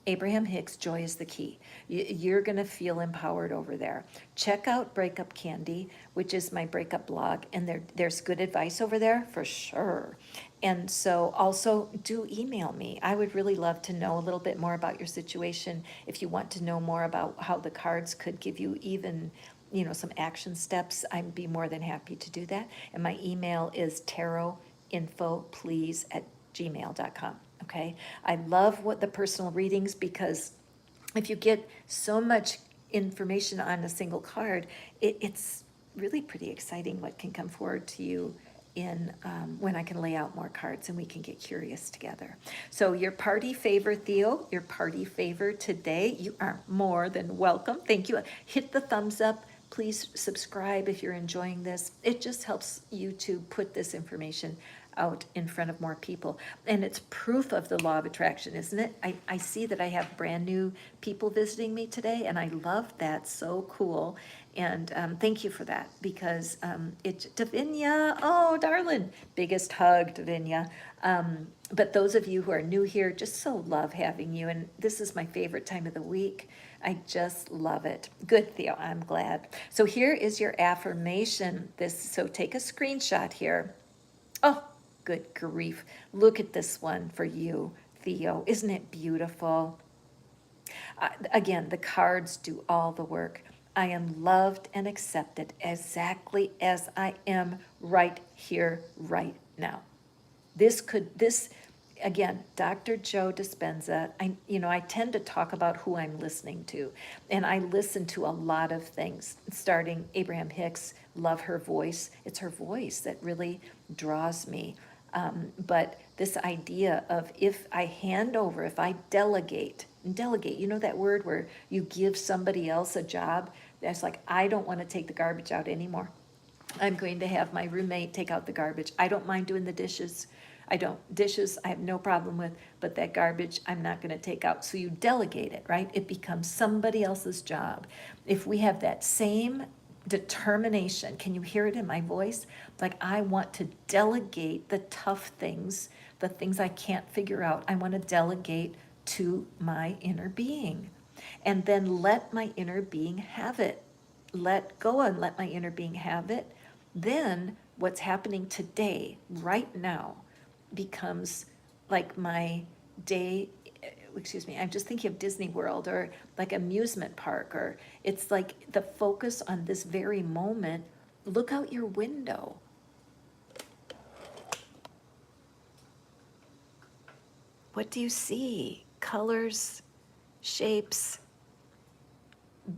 Abraham Hicks, Joy is the Key. You're going to feel empowered over there. Check out Breakup Candy, which is my breakup blog, and there's good advice over there for sure. And so also do email me. I would really love to know a little bit more about your situation. If you want to know more about how the cards could give you even some action steps, I'd be more than happy to do that. And my email is tarotinfoplease@gmail.com. okay? I love what the personal readings, because if you get so much information on a single card, it's really pretty exciting what can come forward to you in when I can lay out more cards and we can get curious together. So your party favor, Theo, your party favor today, you are more than welcome. Thank you. Hit the thumbs up. Please subscribe if you're enjoying this. It just helps YouTube put this information out in front of more people. And it's proof of the law of attraction, isn't it? I see that I have brand new people visiting me today, and I love that. So cool. And thank you for that, because Davinia, oh, darling, biggest hug, Davinia. But those of you who are new here, just so love having you. And this is my favorite time of the week. I just love it. Good, Theo, I'm glad. So here is your affirmation. So take a screenshot here. Oh, good grief. Look at this one for you, Theo. Isn't it beautiful? Again, the cards do all the work. I am loved and accepted exactly as I am right here, right now. Again, Dr. Joe Dispenza, I tend to talk about who I'm listening to, and I listen to a lot of things, starting Abraham Hicks, love her voice. It's her voice that really draws me. But this idea of if I hand over, if I delegate, you know that word where you give somebody else a job, that's like, I don't want to take the garbage out anymore. I'm going to have my roommate take out the garbage. I don't mind doing the dishes. Dishes I have no problem with, but that garbage I'm not going to take out. So you delegate it, right? It becomes somebody else's job. If we have that same determination, can you hear it in my voice? Like, I want to delegate the tough things, the things I can't figure out. I want to delegate to my inner being, and then let my inner being have it. Let go and let my inner being have it. Then what's happening today, right now, becomes like my day. I'm just thinking of Disney World or like amusement park, or it's like the focus on this very moment. Look out your window. What do you see? Colors, shapes.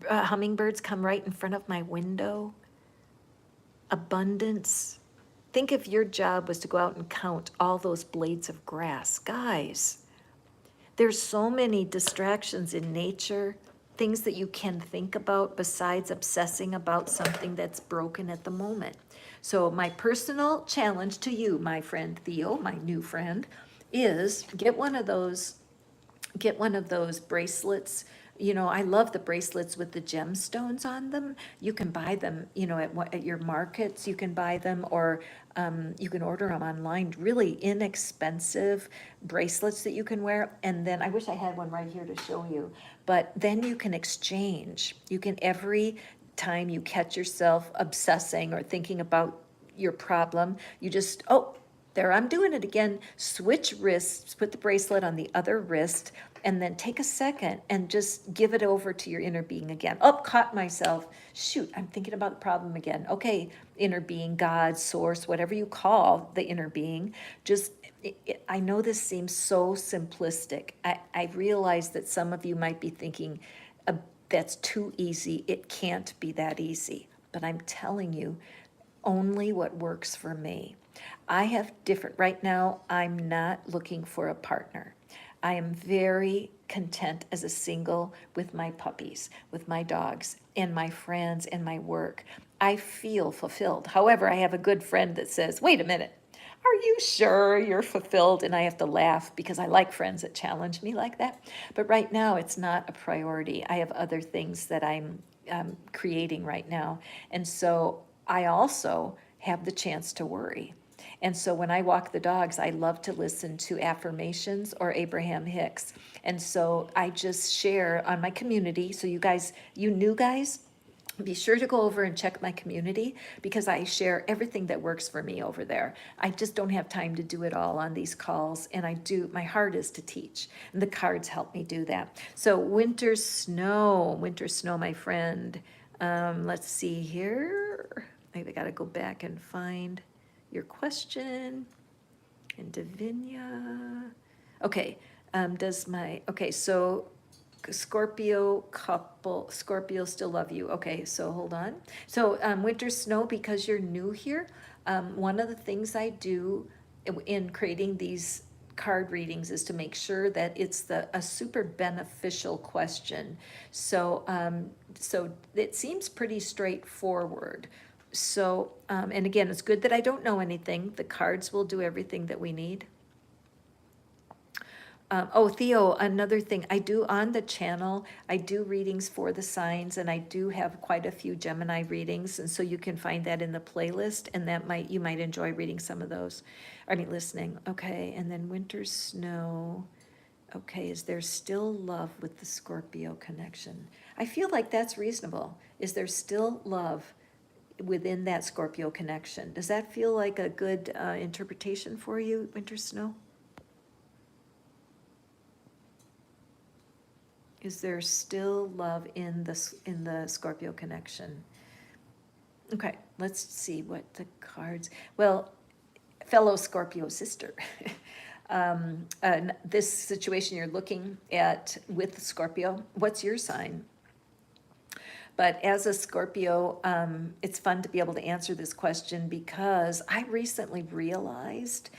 Hummingbirds come right in front of my window. Abundance. Think if your job was to go out and count all those blades of grass. Guys, there's so many distractions in nature, things that you can think about besides obsessing about something that's broken at the moment. So my personal challenge to you, my friend Theo, my new friend, is get one of those bracelets. I love the bracelets with the gemstones on them. You can buy them, at your markets. You can buy them, or you can order them online. Really inexpensive bracelets that you can wear. And then I wish I had one right here to show you. But then you can exchange. You can, every time you catch yourself obsessing or thinking about your problem, you just, there, I'm doing it again. Switch wrists, put the bracelet on the other wrist, and then take a second and just give it over to your inner being again. Caught myself. Shoot, I'm thinking about the problem again. Okay, inner being, God, source, whatever you call the inner being. I know this seems so simplistic. I realize that some of you might be thinking, that's too easy. It can't be that easy. But I'm telling you, only what works for me. I have right now, I'm not looking for a partner. I am very content as a single with my puppies, with my dogs, and my friends, and my work. I feel fulfilled. However, I have a good friend that says, wait a minute, are you sure you're fulfilled? And I have to laugh because I like friends that challenge me like that. But right now, it's not a priority. I have other things that I'm creating right now. And so I also have the chance to worry. And so when I walk the dogs, I love to listen to affirmations or Abraham Hicks. And so I just share on my community. So you new guys, be sure to go over and check my community, because I share everything that works for me over there. I just don't have time to do it all on these calls, and my heart is to teach, and the cards help me do that. So winter snow, my friend. Let's see here. I gotta go back and find your question. And Davinia. Okay, so Scorpio couple, Scorpio still love you. Okay, so hold on. So, winter snow, because you're new here, one of the things I do in creating these card readings is to make sure that it's a super beneficial question. So, so it seems pretty straightforward. So, and again, it's good that I don't know anything. The cards will do everything that we need. Oh, Theo, another thing, I do on the channel, I do readings for the signs, and I do have quite a few Gemini readings, and so you can find that in the playlist, and you might enjoy reading some of those. I mean, listening. Okay, and then winter snow. Okay, is there still love with the Scorpio connection? I feel like that's reasonable. Is there still love within that Scorpio connection? Does that feel like a good interpretation for you, winter snow? Is there still love in the Scorpio connection? Okay, let's see what the cards, well, fellow Scorpio sister. This situation you're looking at with Scorpio, what's your sign? But as a Scorpio, it's fun to be able to answer this question because I recently realized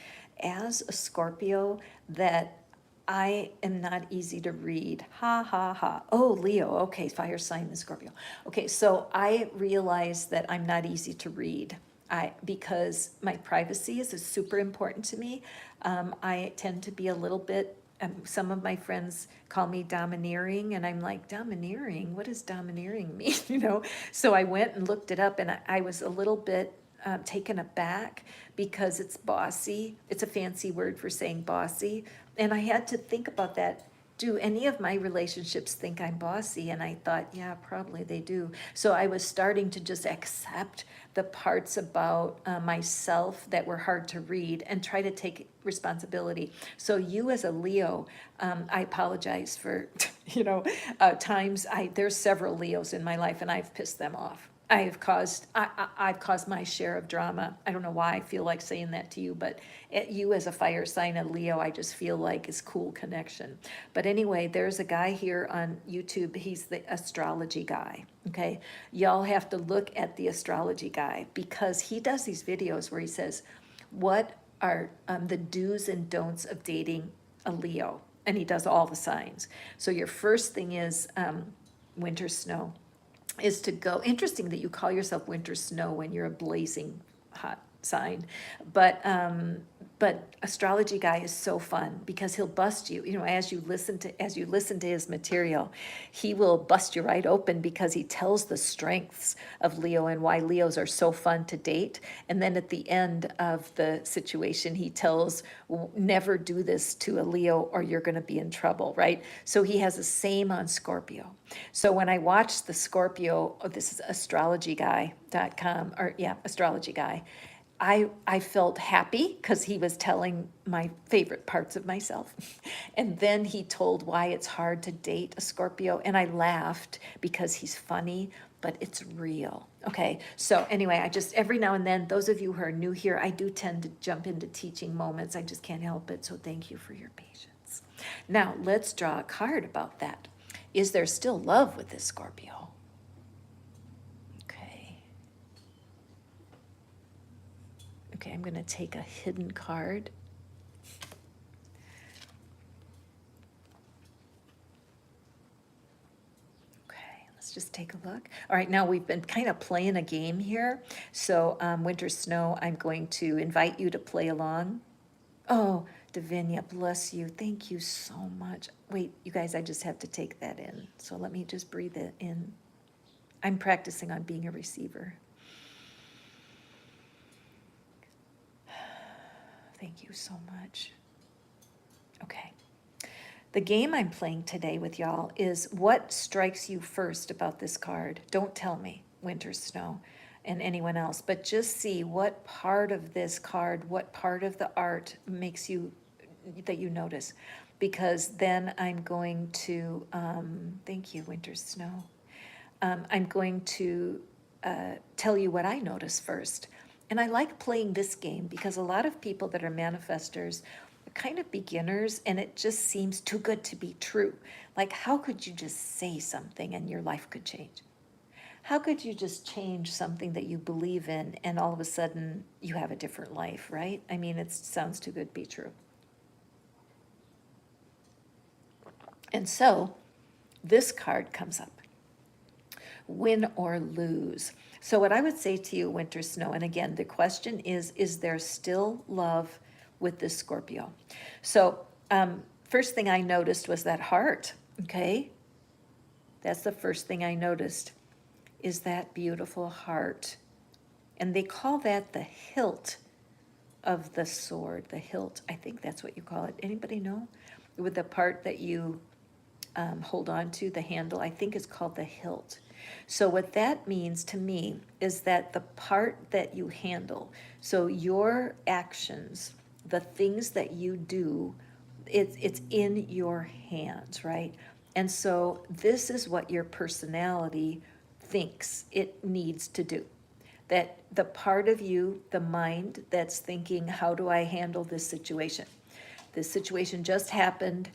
as a Scorpio that I am not easy to read. Ha ha ha. Oh, Leo. Okay, fire sign is Scorpio. Okay, so I realized that I'm not easy to read. Because my privacy is super important to me. I tend to be a little bit, some of my friends call me domineering, and I'm like, domineering? What does domineering mean? You know? So I went and looked it up, and I was a little bit taken aback because it's bossy. It's a fancy word for saying bossy. And I had to think about that. Do any of my relationships think I'm bossy? And I thought, yeah, probably they do. So I was starting to just accept the parts about myself that were hard to read and try to take responsibility. So you as a Leo, I apologize for, times there's several Leos in my life and I've pissed them off. I've caused my share of drama. I don't know why I feel like saying that to you, but you as a fire sign, a Leo, I just feel like is cool connection. But anyway, there's a guy here on YouTube. He's the astrology guy. Okay, y'all have to look at the astrology guy because he does these videos where he says, "What are the do's and don'ts of dating a Leo?" And he does all the signs. So your first thing is winter snow. Is to go, interesting that you call yourself winter snow when you're a blazing hot sign, but astrology guy is so fun because he'll bust you, as you listen to his material, he will bust you right open because he tells the strengths of Leo and why Leos are so fun to date. And then at the end of the situation, he tells, never do this to a Leo or you're going to be in trouble, right? So he has the same on Scorpio. So when I watched the Scorpio, this is astrologyguy.com, or yeah, astrology guy, I felt happy because he was telling my favorite parts of myself. And then he told why it's hard to date a Scorpio. And I laughed because he's funny, but it's real. Okay, so anyway, I just, every now and then, those of you who are new here, I do tend to jump into teaching moments. I just can't help it. So thank you for your patience. Now, let's draw a card about that. Is there still love with this Scorpio? Okay, I'm going to take a hidden card. Okay, let's just take a look. All right, now we've been kind of playing a game here. So, Winter Snow, I'm going to invite you to play along. Oh, Davinia, bless you. Thank you so much. Wait, you guys, I just have to take that in. So let me just breathe it in. I'm practicing on being a receiver. Thank you so much. Okay. The game I'm playing today with y'all is what strikes you first about this card. Don't tell me, Winter Snow and anyone else, but just see what part of this card, what part of the art makes you, that you notice. Because then I'm going to, thank you, Winter Snow. I'm going to tell you what I notice first. And I like playing this game because a lot of people that are manifestors kind of beginners, and it just seems too good to be true. Like, how could you just say something and your life could change? How could you just change something that you believe in and all of a sudden you have a different life, right? I mean, it sounds too good to be true. And so this card comes up, win or lose. So what I would say to you, Winter Snow, and again, the question is there still love with this Scorpio? So first thing I noticed was that heart, okay? That's the first thing I noticed, is that beautiful heart. And they call that the hilt of the sword, the hilt. I think that's what you call it. Anybody know? With the part that you hold on to, the handle, I think it's called the hilt. So what that means to me is that the part that you handle, so your actions, the things that you do, it's in your hands, right? And so this is what your personality thinks it needs to do. That the part of you, the mind that's thinking, how do I handle this situation? This situation just happened.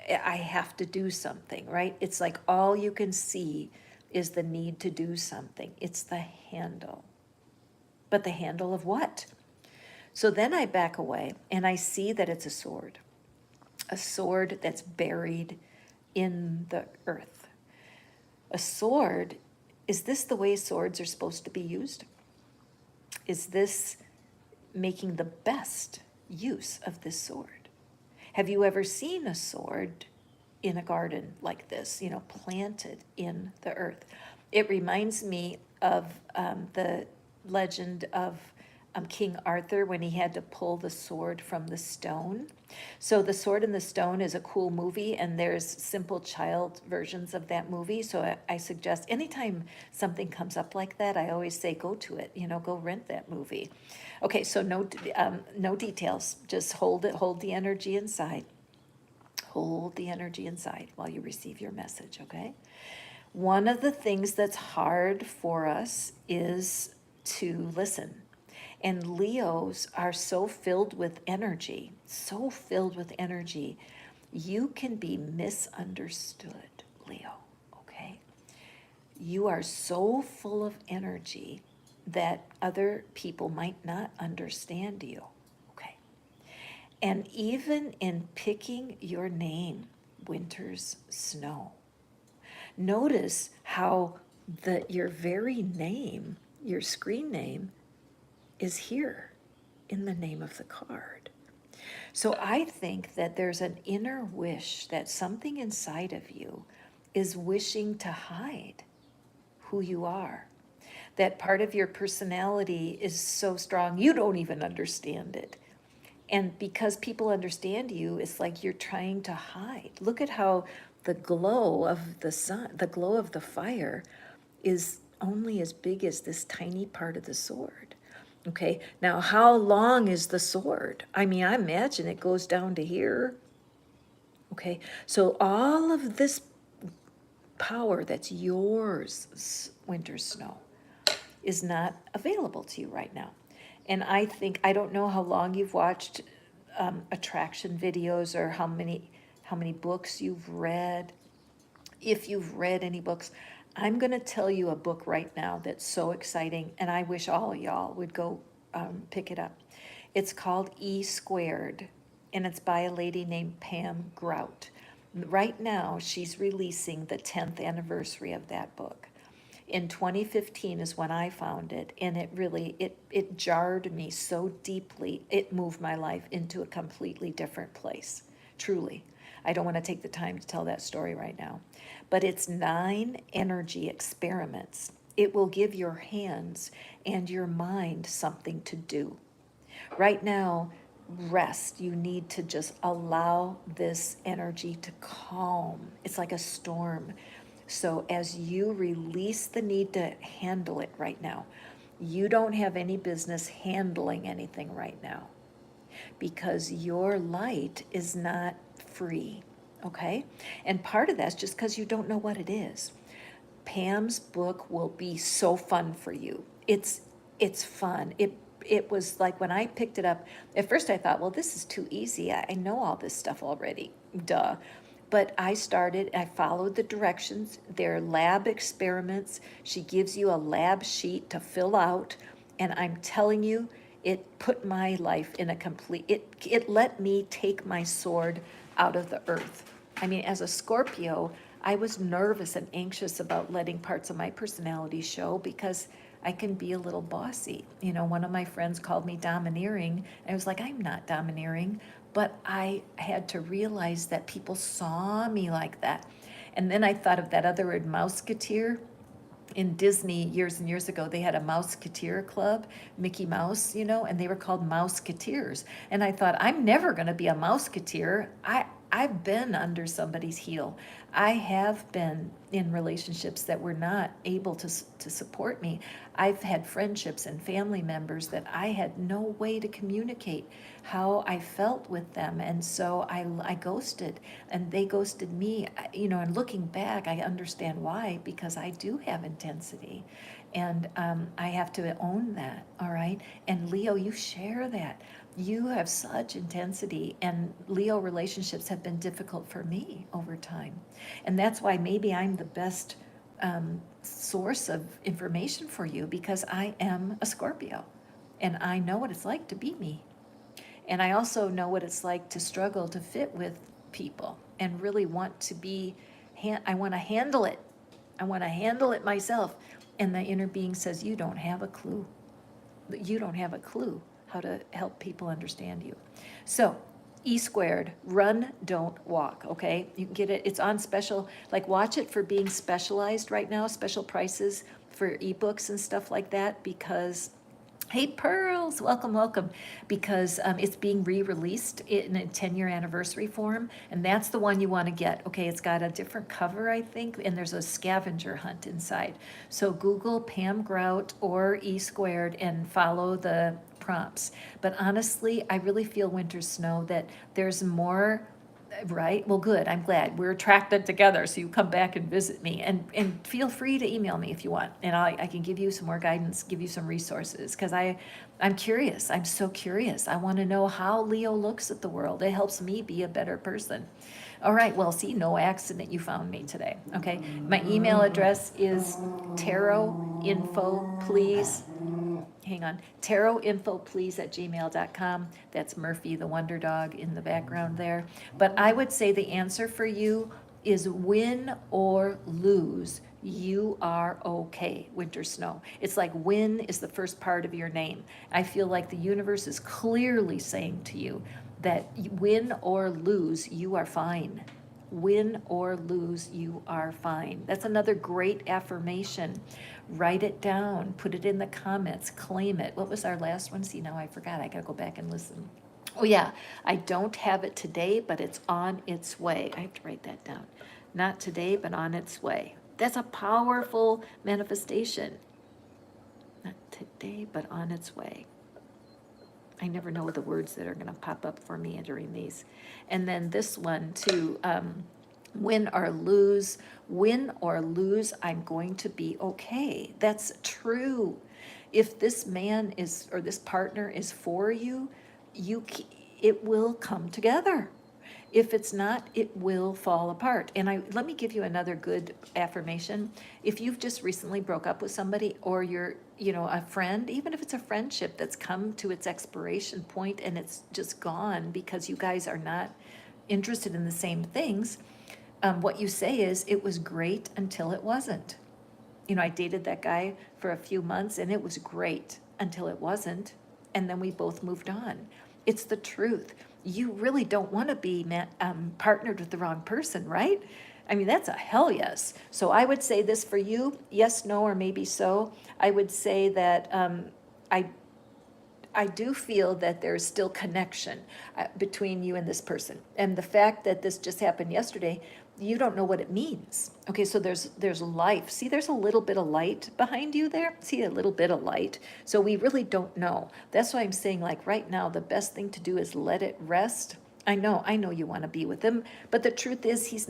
I have to do something, right? It's like all you can see is the need to do something. It's the handle. But the handle of what? So then I back away and I see that it's a sword that's buried in the earth. A sword, is this the way swords are supposed to be used? Is this making the best use of this sword? Have you ever seen a sword in a garden like this, planted in the earth? It reminds me of the legend of King Arthur when he had to pull the sword from the stone. So The Sword in the Stone is a cool movie, and there's simple child versions of that movie. So I suggest anytime something comes up like that, I always say go to it, go rent that movie. Okay, so no details, just hold the energy inside. Hold the energy inside while you receive your message, okay? One of the things that's hard for us is to listen. And Leos are so filled with energy, you can be misunderstood, Leo, okay? You are so full of energy that other people might not understand you, okay? And even in picking your name, Winter's Snow, notice how your very name, your screen name, is here in the name of the card. So I think that there's an inner wish that something inside of you is wishing to hide who you are. That part of your personality is so strong, you don't even understand it. And because people understand you, it's like you're trying to hide. Look at how the glow of the sun, the glow of the fire is only as big as this tiny part of the sword. Okay, now how long is the sword? I mean, I imagine it goes down to here. Okay, so all of this power that's yours, Winter Snow, is not available to you right now. And I don't know how long you've watched attraction videos or how many books you've read. If you've read any books, I'm going to tell you a book right now that's so exciting, and I wish all of y'all would go pick it up. It's called E Squared, and it's by a lady named Pam Grout. Right now, she's releasing the 10th anniversary of that book. In 2015 is when I found it, and it really, it jarred me so deeply, it moved my life into a completely different place, truly. I don't want to take the time to tell that story right now. But it's 9 energy experiments. It will give your hands and your mind something to do. Right now, rest. You need to just allow this energy to calm. It's like a storm. So as you release the need to handle it right now, you don't have any business handling anything right now because your light is not free, okay? And part of that's just because you don't know what it is. Pam's book will be so fun for you. It's fun. it was like when I picked it up, at first I thought, well, this is too easy. I know all this stuff already, duh. But I followed the directions. They're lab experiments. She gives you a lab sheet to fill out. And I'm telling you, it put my life in a it let me take my sword out of the earth. I mean, as a Scorpio, I was nervous and anxious about letting parts of my personality show because I can be a little bossy. You know, one of my friends called me domineering. And I was like, I'm not domineering. But I had to realize that people saw me like that. And then I thought of that other word, mouseketeer. In Disney years and years ago, they had a Mouseketeer club, Mickey Mouse, you know, and they were called Mouseketeers. And I thought, I'm never going to be a Mouseketeer. I've been under somebody's heel. I have been in relationships that were not able to support me. I've had friendships and family members that I had no way to communicate how I felt with them. And so I ghosted, and they ghosted me. You know, and looking back, I understand why, because I do have intensity. And I have to own that, all right? And Leo, you share that. You have such intensity, and Leo relationships have been difficult for me over time. And that's why maybe I'm the best source of information for you, because I am a Scorpio and I know what it's like to be me. And I also know what it's like to struggle to fit with people and really want to be, I want to handle it. I want to handle it myself. And the inner being says, you don't have a clue. You don't have a clue how to help people understand you. So, E squared, run, don't walk, okay? You can get it, it's on special, like watch it for being specialized right now, special prices for ebooks and stuff like that, because, hey Pearls, welcome, welcome, because it's being re-released in a 10-year anniversary form, and that's the one you want to get, okay? It's got a different cover, I think, and there's a scavenger hunt inside. So Google Pam Grout or E squared and follow the prompts. But honestly, I really feel Winter Snow that there's more, right? Well, good, I'm glad. We're attracted together, so you come back and visit me. And feel free to email me if you want. And I can give you some more guidance, give you some resources, because I'm curious. I'm so curious. I want to know how Leo looks at the world. It helps me be a better person. All right, well, see, no accident you found me today, okay? My email address is tarotinfo, please. Hang on, tarotinfoplease@gmail.com. That's Murphy, the wonder dog, in the background there. But I would say the answer for you is win or lose, you are okay, Winter Snow. It's like win is the first part of your name. I feel like the universe is clearly saying to you that win or lose, you are fine. Win or lose, you are fine. That's another great affirmation. Write it down, put it in the comments, claim it. What was our last one? See, now I forgot. I gotta go back and listen. Oh yeah, I don't have it today, but it's on its way. I have to write that down. Not today, but on its way. That's a powerful manifestation. Not today, but on its way. I never know the words that are gonna pop up for me during these. And then this one too, win or lose, I'm going to be okay. That's true. If this man is, or this partner is for you, it will come together. If it's not, it will fall apart. And let me give you another good affirmation. If you've just recently broke up with somebody, or you're, a friend, even if it's a friendship that's come to its expiration point and it's just gone because you guys are not interested in the same things, what you say is, it was great until it wasn't. I dated that guy for a few months and it was great until it wasn't. And then we both moved on. It's the truth. You really don't want to be partnered with the wrong person, right? I mean, that's a hell yes. So I would say this for you, yes, no, or maybe so. I would say that I do feel that there's still connection between you and this person. And the fact that this just happened yesterday, you don't know what it means. Okay, so there's life. See, there's a little bit of light behind you there. See, a little bit of light. So we really don't know. That's why I'm saying, like, right now, the best thing to do is let it rest. I know you want to be with him, but the truth is this is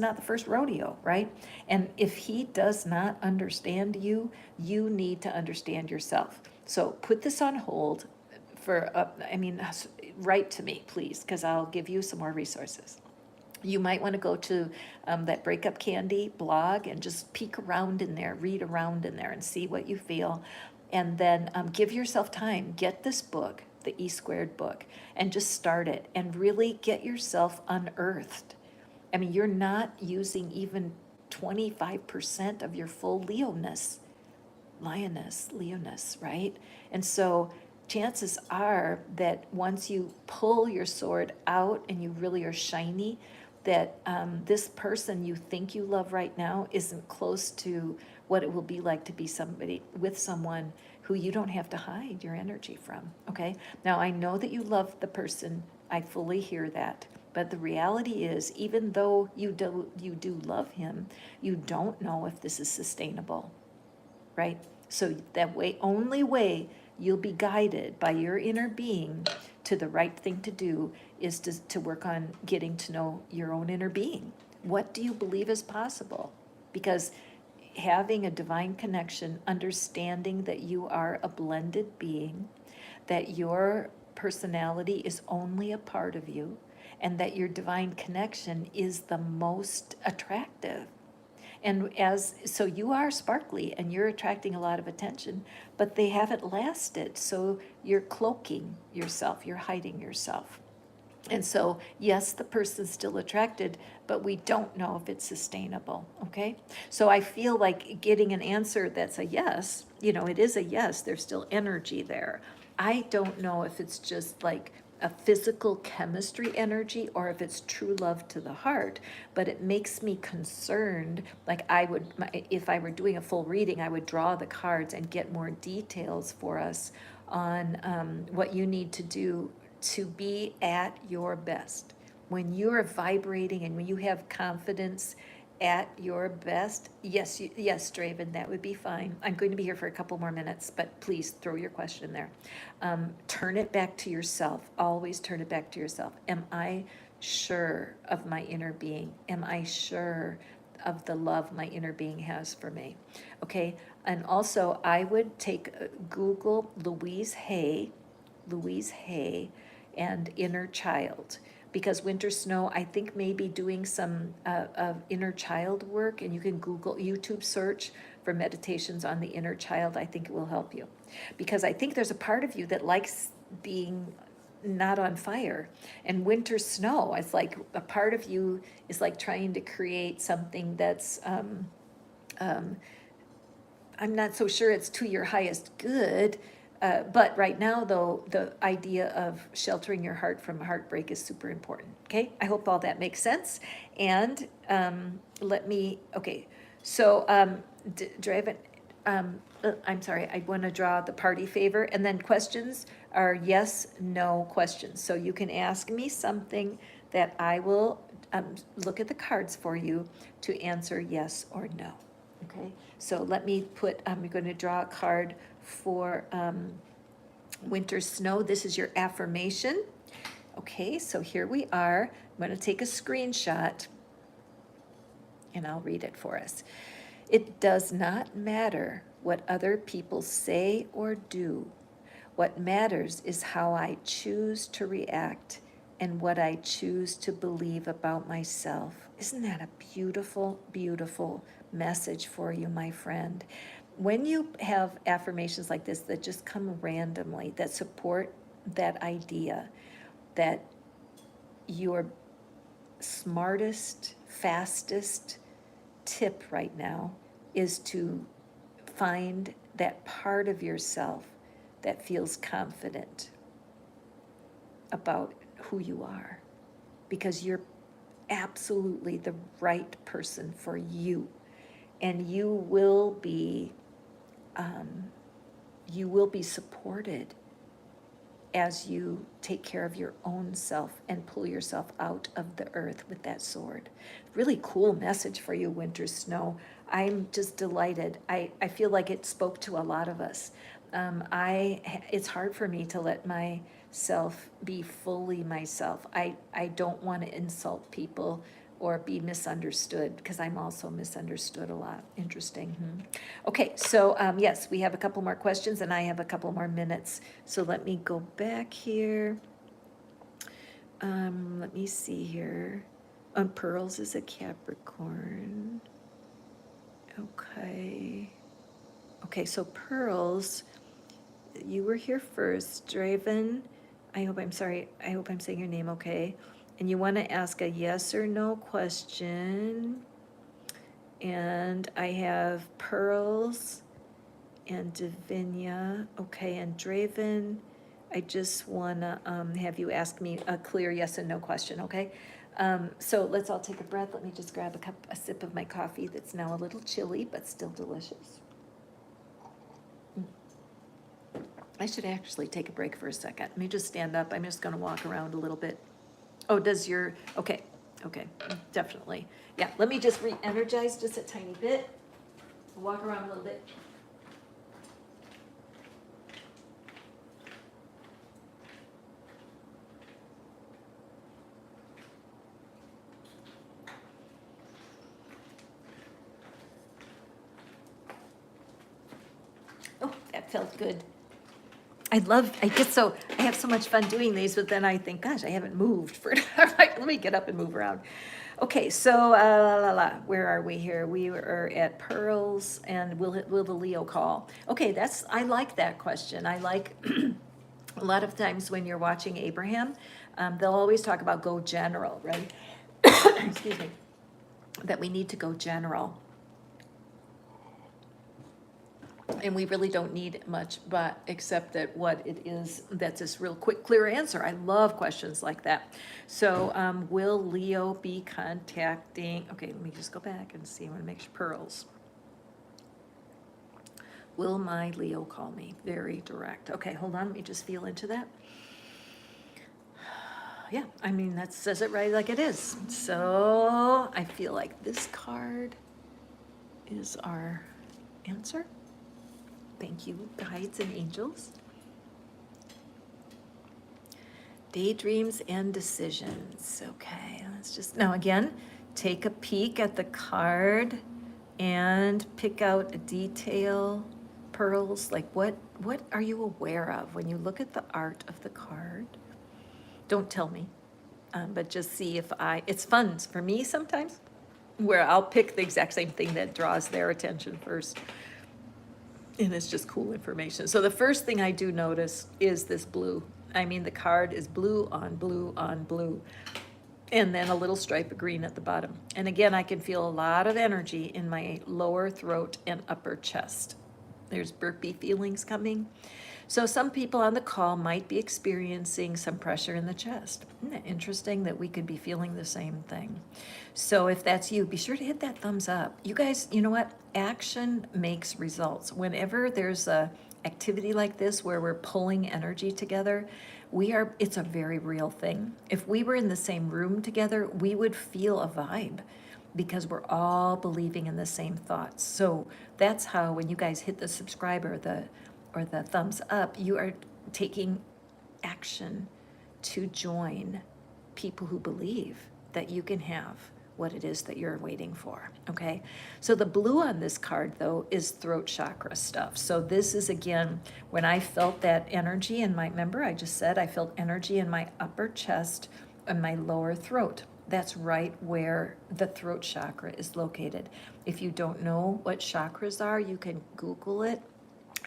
not the first rodeo, right? And if he does not understand you, you need to understand yourself. So put this on hold for, write to me, please, because I'll give you some more resources. You might want to go to that Breakup Candy blog and just peek around in there, read around in there and see what you feel. And then give yourself time. Get this book, the E Squared book, and just start it and really get yourself unearthed. I mean, you're not using even 25% of your full Leoness, right? And so chances are that once you pull your sword out and you really are shiny, that this person you think you love right now isn't close to what it will be like to be somebody with someone who you don't have to hide your energy from, okay? Now, I know that you love the person, I fully hear that, but the reality is, even though you do love him, you don't know if this is sustainable, right? So that only way you'll be guided by your inner being to the right thing to do is to work on getting to know your own inner being. What do you believe is possible? Because having a divine connection, understanding that you are a blended being, that your personality is only a part of you, and that your divine connection is the most attractive. And so you are sparkly and you're attracting a lot of attention, but they haven't lasted. So you're cloaking yourself, you're hiding yourself. And so, yes, the person's still attracted, but we don't know if it's sustainable, okay? So I feel like getting an answer that's a yes, it is a yes, there's still energy there. I don't know if it's just like a physical chemistry energy or if it's true love to the heart, but it makes me concerned. Like if I were doing a full reading, I would draw the cards and get more details for us on what you need to do to be at your best. When you're vibrating and when you have confidence at your best, yes, Draven, that would be fine. I'm going to be here for a couple more minutes, but please throw your question there. Turn it back to yourself. Always turn it back to yourself. Am I sure of my inner being? Am I sure of the love my inner being has for me? Okay, and also I would Google Louise Hay, and inner child, because Winter Snow, I think, may be doing some of inner child work, and you can Google, YouTube search for meditations on the inner child. I think it will help you, because I think there's a part of you that likes being not on fire, and Winter Snow, it's like a part of you is like trying to create something that's I'm not so sure it's to your highest good. But right now, though, the idea of sheltering your heart from heartbreak is super important. Okay, I hope all that makes sense. And so Draven, I'm sorry, I want to draw the party favor, and then questions are yes, no questions. So you can ask me something that I will look at the cards for you to answer yes or no. Okay, so I'm going to draw a card for Winter Snow. This is your affirmation. Okay, so here we are. I'm going to take a screenshot and I'll read it for us. It does not matter what other people say or do. What matters is how I choose to react and what I choose to believe about myself. Isn't that a beautiful, beautiful message for you, my friend? When you have affirmations like this that just come randomly, that support that idea that your smartest, fastest tip right now is to find that part of yourself that feels confident about who you are, because you're absolutely the right person for you, and you will be supported as you take care of your own self and pull yourself out of the earth with that sword. Really cool message for you, Winter Snow. I'm just delighted. I feel like it spoke to a lot of us. It's hard for me to let myself be fully myself. I don't want to insult people or be misunderstood, because I'm also misunderstood a lot. Interesting. Okay, so yes, we have a couple more questions and I have a couple more minutes. So let me go back here. Let me see here. Pearls is a Capricorn. Okay. Okay, so Pearls, you were here first. Draven, I hope I'm saying your name okay. And you want to ask a yes or no question. And I have Pearls and Divinia. Okay, and Draven, I just want to have you ask me a clear yes and no question, okay? So let's all take a breath. Let me just grab a sip of my coffee that's now a little chilly, but still delicious. I should actually take a break for a second. Let me just stand up. I'm just gonna walk around a little bit. Oh, okay, definitely. Yeah, let me just re-energize just a tiny bit. Walk around a little bit. Oh, that felt good. I have so much fun doing these, but then I think, gosh, I haven't moved for, like, let me get up and move around. Okay, so, where are we here? We are at Pearls, and will the Leo call? Okay, I like that question. I like, a lot of times when you're watching Abraham, they'll always talk about go general, right? Excuse me. That we need to go general. And we really don't need much, but except that what it is, that's this real quick, clear answer. I love questions like that. So, will Leo be contacting, okay, let me just go back and see, I wanna make sure, Pearls. Will my Leo call me? Very direct. Okay, hold on, let me just feel into that. Yeah, I mean, that says it right like it is. So, I feel like this card is our answer. Thank you, guides and angels. Daydreams and decisions. Okay, let's just, now again, take a peek at the card and pick out a detail. Pearls, like what are you aware of when you look at the art of the card? Don't tell me, but just see if it's fun for me sometimes, where I'll pick the exact same thing that draws their attention first. And it's just cool information. So the first thing I do notice is this blue. I mean, the card is blue on blue on blue. And then a little stripe of green at the bottom. And again, I can feel a lot of energy in my lower throat and upper chest. There's burpy feelings coming. So some people on the call might be experiencing some pressure in the chest. Isn't it interesting that we could be feeling the same thing? So if that's you, be sure to hit that thumbs up. You guys, you know what? Action makes results. Whenever there's a activity like this where we're pulling energy together, it's a very real thing. If we were in the same room together, we would feel a vibe because we're all believing in the same thoughts. So that's how, when you guys hit the subscribe or the thumbs up, you are taking action to join people who believe that you can have what it is that you're waiting for, okay? So the blue on this card, though, is throat chakra stuff. So this is, again, when I felt that energy in remember I just said I felt energy in my upper chest and my lower throat. That's right where the throat chakra is located. If you don't know what chakras are, you can Google it.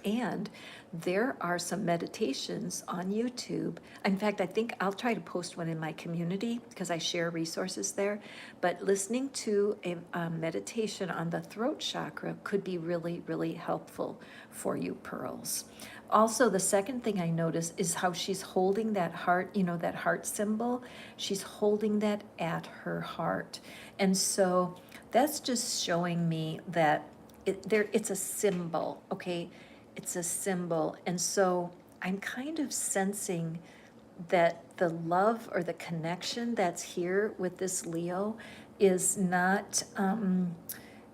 And there are some meditations on YouTube. In fact, I think I'll try to post one in my community because I share resources there. But listening to a meditation on the throat chakra could be really, really helpful for you, Pearls. Also, the second thing I notice is how she's holding that heart, that heart symbol. She's holding that at her heart. And so that's just showing me that it's a symbol, okay? It's a symbol. And so I'm kind of sensing that the love or the connection that's here with this Leo is not,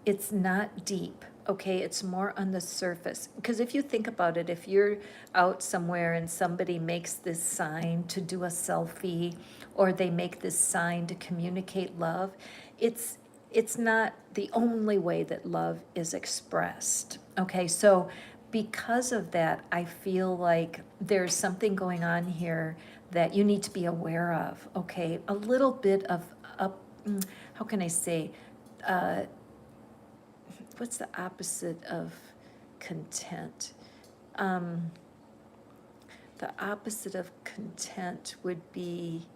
it's not deep. okay, it's more on the surface. Because if you think about it, if you're out somewhere and somebody makes this sign to do a selfie, or they make this sign to communicate love, it's not the only way that love is expressed. Okay, so because of that, I feel like there's something going on here that you need to be aware of, okay? A little bit of how can I say, uh, what's the opposite of content? The opposite of content would be,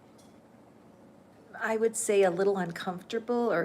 I would say, a little uncomfortable or